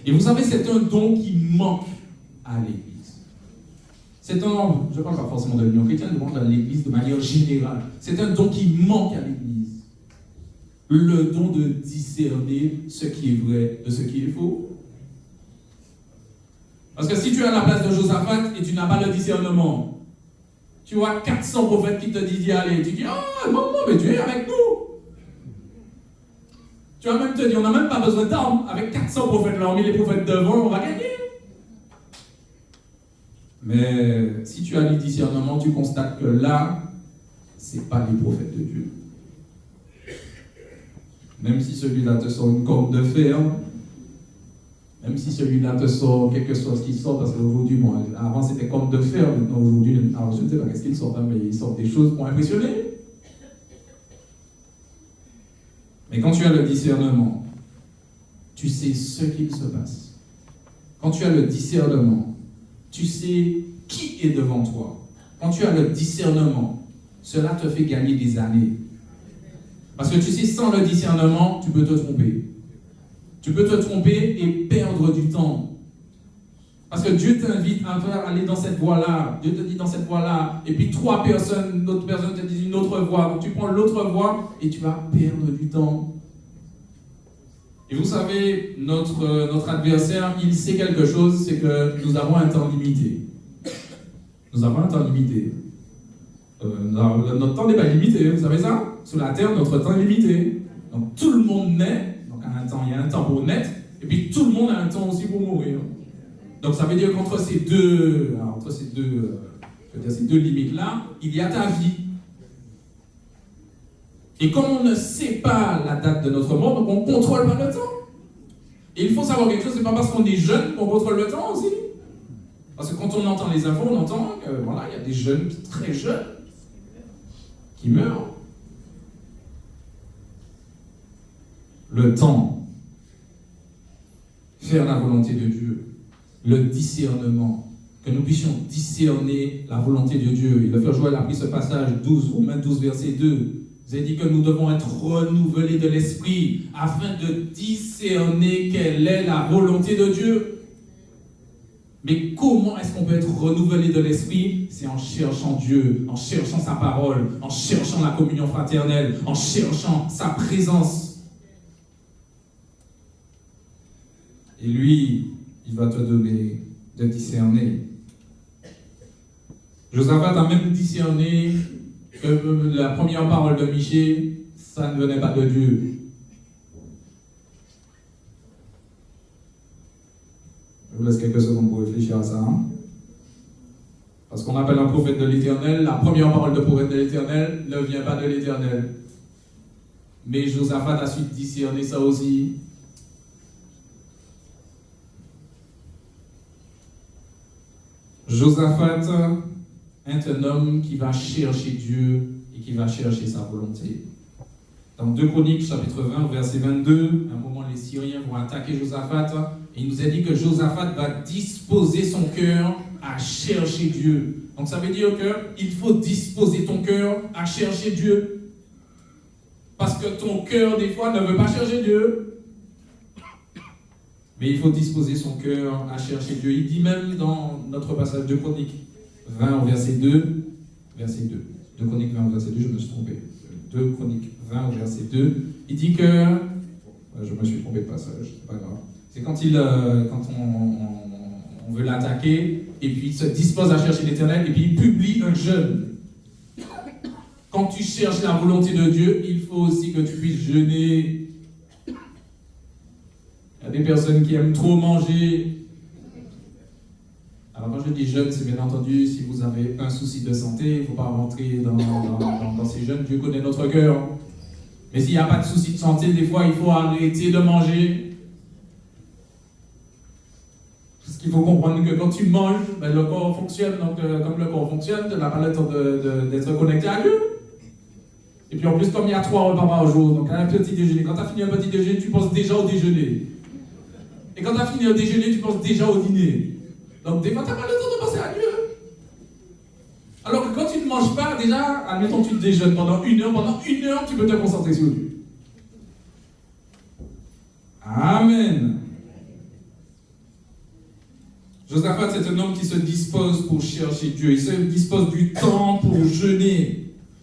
Et vous savez, c'est un don qui manque à l'Église. Je ne parle pas forcément de l'Union chrétienne, je parle de l'Église de manière générale. C'est un don qui manque à l'Église. Le don de discerner ce qui est vrai de ce qui est faux. Parce que si tu es à la place de Josaphat et tu n'as pas le discernement, tu vois 400 prophètes qui te disent d'y aller. Tu dis, ah, maman, mais tu es avec nous. Tu vas même te dire, on n'a même pas besoin d'armes. Avec 400 prophètes là, on met les prophètes devant, on va gagner. Mais si tu as du discernement, tu constates que là, ce n'est pas les prophètes de Dieu. Même si celui-là te sort une corde de fer, même si celui-là te sort quelque chose qui sort, parce qu'aujourd'hui, bon, avant c'était corde de fer, maintenant aujourd'hui, alors je ne sais pas qu'est-ce qu'ils sortent, mais ils sortent des choses pour impressionner. Mais quand tu as le discernement, tu sais ce qu'il se passe. Quand tu as le discernement, tu sais qui est devant toi. Quand tu as le discernement, cela te fait gagner des années. Parce que tu sais, sans le discernement, tu peux te tromper. Tu peux te tromper et perdre du temps. Parce que Dieu t'invite à aller dans cette voie-là. Dieu te dit dans cette voie-là. Et puis d'autres personnes te disent une autre voie. Donc tu prends l'autre voie et tu vas perdre du temps. Et vous savez, notre adversaire, il sait quelque chose, c'est que nous avons un temps limité. Nous avons un temps limité. Notre temps n'est pas limité, vous savez ça? Sur la terre, notre temps est limité. Donc tout le monde naît, donc il y a un temps pour naître, et puis tout le monde a un temps aussi pour mourir. Donc ça veut dire qu'entre ces deux limites-là, il y a ta vie. Et comme on ne sait pas la date de notre mort, donc on ne contrôle pas le temps. Et il faut savoir quelque chose, c'est pas parce qu'on est jeune qu'on contrôle le temps aussi. Parce que quand on entend les infos, on entend que voilà, il y a des jeunes, très jeunes, qui meurent. Le temps, faire la volonté de Dieu, le discernement, que nous puissions discerner la volonté de Dieu. Et le frère Joël a pris ce passage 12, Romains 12, verset 2. Vous avez dit que nous devons être renouvelés de l'esprit afin de discerner quelle est la volonté de Dieu. Mais comment est-ce qu'on peut être renouvelé de l'esprit? C'est en cherchant Dieu, en cherchant sa parole, en cherchant la communion fraternelle, en cherchant sa présence. Et lui, il va te donner de discerner. Josaphat a même discerné que la première parole de Michée, ça ne venait pas de Dieu. Je vous laisse quelques secondes pour réfléchir à ça. Hein? Parce qu'on appelle un prophète de l'Éternel, la première parole de prophète de l'Éternel ne vient pas de l'Éternel. Mais Josaphat a su discerner ça aussi. Josaphat est un homme qui va chercher Dieu et qui va chercher sa volonté. Dans 2 Chroniques, chapitre 20, verset 22, à un moment, les Syriens vont attaquer Josaphat et il nous a dit que Josaphat va disposer son cœur à chercher Dieu. Donc ça veut dire qu'il faut disposer ton cœur à chercher Dieu. Parce que ton cœur, des fois, ne veut pas chercher Dieu. Mais il faut disposer son cœur à chercher Dieu. Il dit même dans notre passage de Chroniques 20 au verset 2, verset 2. 2 Chroniques 20 au verset 2, je me suis trompé. 2 Chroniques 20 au verset 2, il dit que... je me suis trompé de passage, c'est pas grave. C'est quand on veut l'attaquer, et puis il se dispose à chercher l'Éternel, et puis il publie un jeûne. Quand tu cherches la volonté de Dieu, il faut aussi que tu puisses jeûner. Il y a des personnes qui aiment trop manger. Alors quand je dis jeûne, c'est bien entendu, si vous avez un souci de santé, il ne faut pas rentrer dans ces jeûnes, Dieu connaît notre cœur. Mais s'il n'y a pas de souci de santé, des fois il faut arrêter de manger. Parce qu'il faut comprendre que quand tu manges, ben, le corps fonctionne, donc comme le corps fonctionne, tu n'as pas le temps d'être connecté à Dieu. Et puis en plus, comme il y a 3 repas par jour, donc un petit déjeuner, quand tu as fini un petit déjeuner, tu penses déjà au déjeuner. Et quand tu as fini au déjeuner, tu penses déjà au dîner. Donc des fois, tu n'as pas le temps de penser à Dieu. Alors que quand tu ne manges pas, déjà, admettons que tu déjeunes pendant 1 heure, tu peux te concentrer sur Dieu. Amen. Josaphat, c'est un homme qui se dispose pour chercher Dieu. Il se dispose du temps pour jeûner.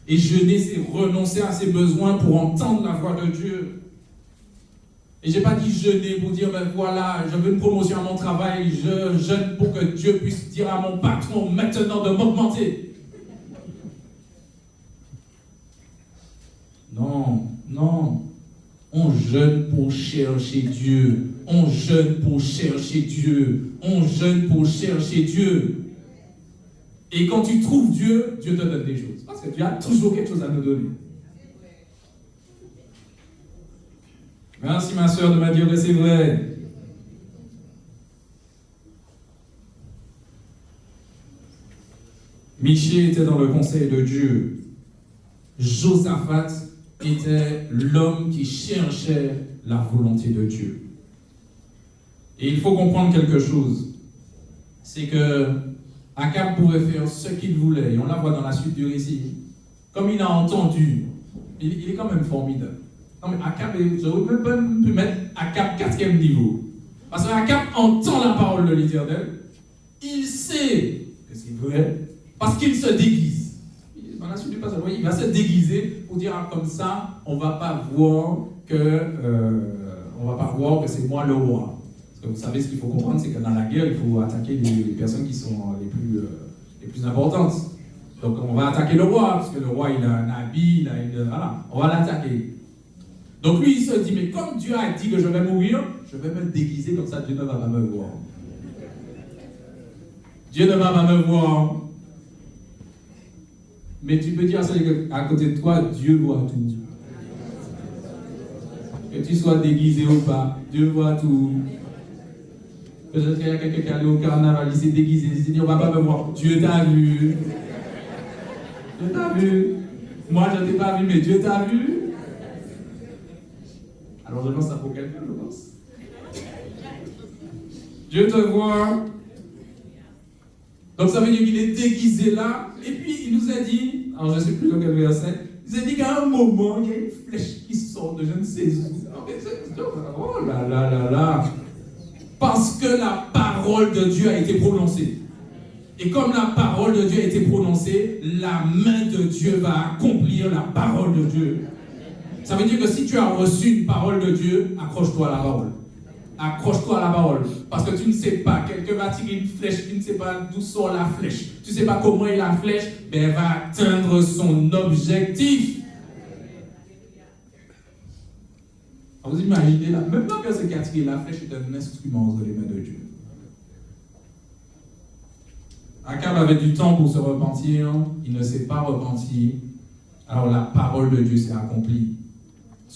Et jeûner, c'est renoncer à ses besoins pour entendre la voix de Dieu. Et je n'ai pas dit jeûner pour dire, ben voilà, je veux une promotion à mon travail, je jeûne pour que Dieu puisse dire à mon patron maintenant de m'augmenter. Non, non. On jeûne pour chercher Dieu. On jeûne pour chercher Dieu. On jeûne pour chercher Dieu. Et quand tu trouves Dieu, Dieu te donne des choses. Parce que Dieu a toujours quelque chose à nous donner. Merci ma soeur de me dire que c'est vrai. Michée était dans le conseil de Dieu. Josaphat était l'homme qui cherchait la volonté de Dieu. Et il faut comprendre quelque chose. C'est que Akab pouvait faire ce qu'il voulait. Et on la voit dans la suite du récit. Comme il a entendu, il est quand même formidable. Non mais Akab, j'aurais même pas pu mettre Akab 4e niveau. Parce que Akab entend la parole de l'Éternel. Il sait que c'est vrai. Parce qu'il se déguise. Dans la suite du passage, il va se déguiser pour dire comme ça, on ne va pas voir que c'est moi le roi. Parce que vous savez, ce qu'il faut comprendre, c'est que dans la guerre, il faut attaquer les personnes qui sont les plus importantes. Donc on va attaquer le roi, parce que le roi il a un habit, voilà, on va l'attaquer. Donc lui il se dit, mais comme Dieu a dit que je vais mourir, je vais me déguiser comme ça, Dieu ne va pas me voir. Dieu ne va pas me voir. Mais tu peux dire à celui à côté de toi, Dieu voit tout. Que tu sois déguisé ou pas, Dieu voit tout. Peut-être qu'il y a quelqu'un qui est allé au carnaval, il s'est déguisé, il s'est dit, on ne va pas me voir. Dieu t'a vu. Dieu t'a vu. Moi, je ne t'ai pas vu, mais Dieu t'a vu. Alors, je lance ça pour quelqu'un, je pense. Dieu te voit. Donc, ça veut dire qu'il est déguisé là. Et puis, il nous a dit, alors je ne sais plus dans quel verset, il nous a dit qu'à un moment, il y a une flèche qui sort de je ne sais où. Oh là là là là. Parce que la parole de Dieu a été prononcée. Et comme la parole de Dieu a été prononcée, la main de Dieu va accomplir la parole de Dieu. Ça veut dire que si tu as reçu une parole de Dieu, accroche-toi à la parole. Accroche-toi à la parole. Parce que tu ne sais pas, quelqu'un va tirer une flèche, tu ne sais pas d'où sort la flèche. Tu ne sais pas comment est la flèche, mais elle va atteindre son objectif. Vous imaginez là, même la personne qui a tiré la flèche est un instrument entre les mains de Dieu. Akab avait du temps pour se repentir, il ne s'est pas repenti, alors la parole de Dieu s'est accomplie.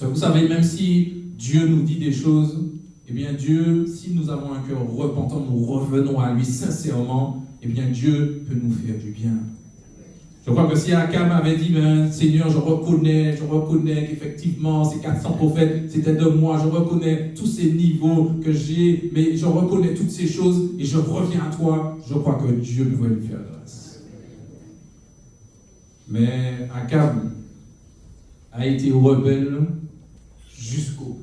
Vous savez, même si Dieu nous dit des choses, eh bien Dieu, si nous avons un cœur repentant, nous revenons à lui sincèrement, eh bien Dieu peut nous faire du bien. Je crois que si Akab avait dit, ben, Seigneur, je reconnais qu'effectivement ces 400 prophètes, c'était de moi, je reconnais tous ces niveaux que j'ai, mais je reconnais toutes ces choses et je reviens à toi, je crois que Dieu pouvait lui faire grâce. Mais Akab a été rebelle jusqu'au bout.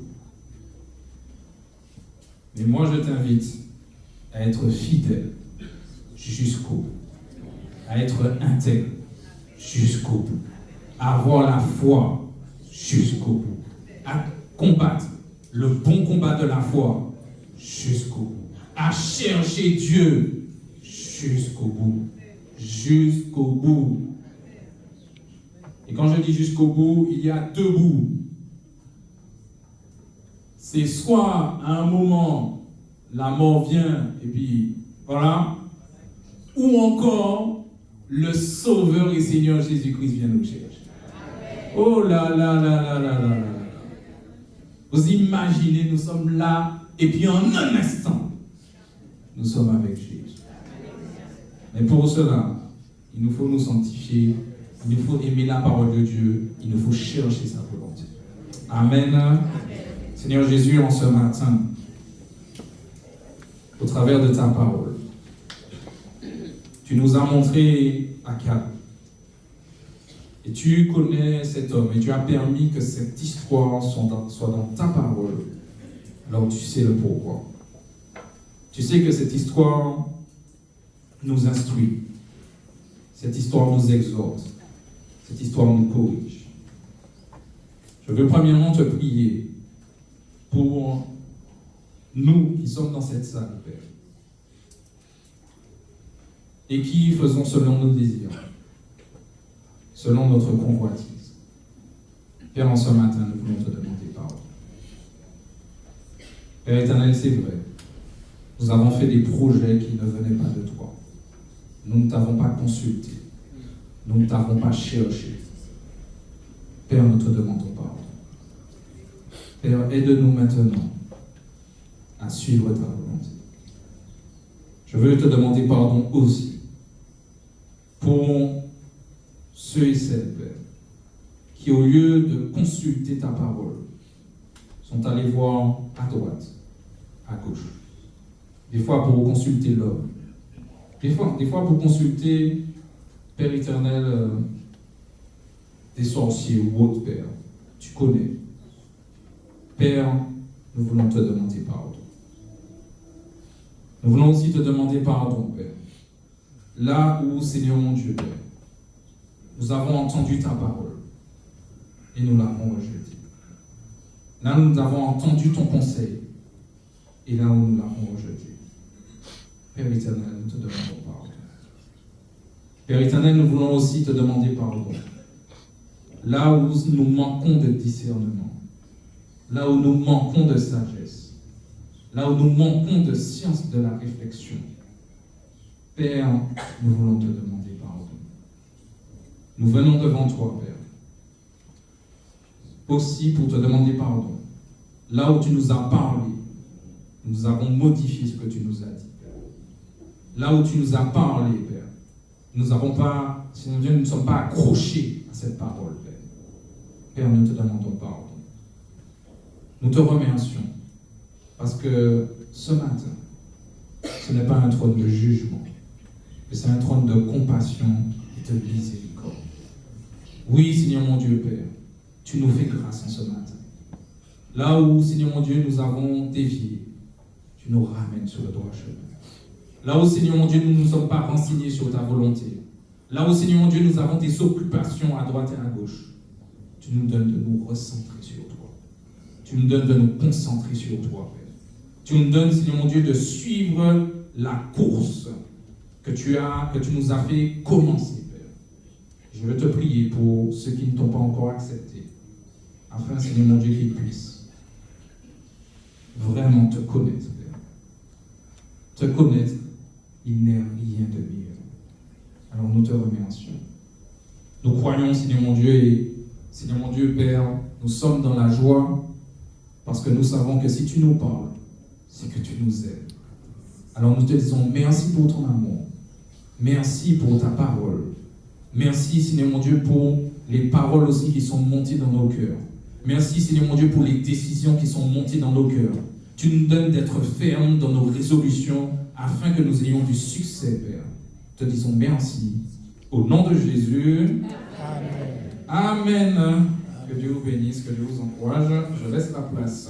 Mais moi, je t'invite à être fidèle jusqu'au bout, à être intègre jusqu'au bout, à avoir la foi jusqu'au bout, à combattre le bon combat de la foi jusqu'au bout, à chercher Dieu jusqu'au bout, jusqu'au bout. Et quand je dis jusqu'au bout, il y a deux bouts. C'est soit à un moment, la mort vient et puis voilà, ou encore le Sauveur et Seigneur Jésus-Christ vient nous chercher. Oh là là là là là là là. Vous imaginez, nous sommes là et puis en un instant, nous sommes avec Jésus. Mais pour cela, il nous faut nous sanctifier, il nous faut aimer la parole de Dieu, il nous faut chercher sa volonté. Amen. Seigneur Jésus, en ce matin, au travers de ta parole, tu nous as montré Akab. Et tu connais cet homme et tu as permis que cette histoire soit dans ta parole. Alors tu sais le pourquoi. Tu sais que cette histoire nous instruit. Cette histoire nous exhorte. Cette histoire nous corrige. Je veux premièrement te prier pour nous qui sommes dans cette salle, Père, et qui faisons selon nos désirs, selon notre convoitise. Père, en ce matin, nous voulons te demander pardon. Père éternel, c'est vrai. Nous avons fait des projets qui ne venaient pas de toi. Nous ne t'avons pas consulté. Nous ne t'avons pas cherché. Père, nous te demandons pardon. Père, aide-nous maintenant à suivre ta volonté. Je veux te demander pardon aussi pour ceux et celles, Père, qui au lieu de consulter ta parole, sont allés voir à droite, à gauche. Des fois pour consulter l'homme. Des fois pour consulter, Père éternel, des sorciers ou autres, Père. Tu connais. Père, nous voulons te demander pardon. Nous voulons aussi te demander pardon, Père. Là où, Seigneur mon Dieu, Père, nous avons entendu ta parole et nous l'avons rejetée. Là où nous avons entendu ton conseil et là où nous l'avons rejeté. Père éternel, nous te demandons pardon. Père éternel, nous voulons aussi te demander pardon. Là où nous manquons de discernement, là où nous manquons de sagesse, là où nous manquons de science de la réflexion, Père, nous voulons te demander pardon. Nous venons devant toi, Père, aussi pour te demander pardon. Là où tu nous as parlé, nous avons modifié ce que tu nous as dit, Père. Là où tu nous as parlé, Père, nous n'avons pas, Seigneur Dieu, nous ne sommes pas accrochés à cette parole, Père. Père, nous te demandons pardon. Nous te remercions parce que ce matin, ce n'est pas un trône de jugement, mais c'est un trône de compassion et de miséricorde. Oui, Seigneur mon Dieu, Père, tu nous fais grâce en ce matin. Là où, Seigneur mon Dieu, nous avons dévié, tu nous ramènes sur le droit chemin. Là où, Seigneur mon Dieu, nous ne nous sommes pas renseignés sur ta volonté. Là où, Seigneur mon Dieu, nous avons des occupations à droite et à gauche. Tu nous donnes de nous recentrer sur toi. Tu nous donnes de nous concentrer sur toi, Père. Tu nous donnes, Seigneur mon Dieu, de suivre la course que tu nous as fait commencer, Père. Je veux te prier pour ceux qui ne t'ont pas encore accepté, afin, Seigneur mon Dieu, qu'ils puissent vraiment te connaître, Père. Te connaître, il n'est rien de mieux. Alors nous te remercions. Nous croyons, Seigneur mon Dieu, et Seigneur mon Dieu, Père, nous sommes dans la joie parce que nous savons que si tu nous parles, c'est que tu nous aimes. Alors nous te disons merci pour ton amour. Merci pour ta parole. Merci, Seigneur mon Dieu, pour les paroles aussi qui sont montées dans nos cœurs. Merci, Seigneur mon Dieu, pour les décisions qui sont montées dans nos cœurs. Tu nous donnes d'être fermes dans nos résolutions afin que nous ayons du succès, Père. Te disons merci. Au nom de Jésus. Amen. Amen. Que Dieu vous bénisse, que Dieu vous encourage. Je laisse la place.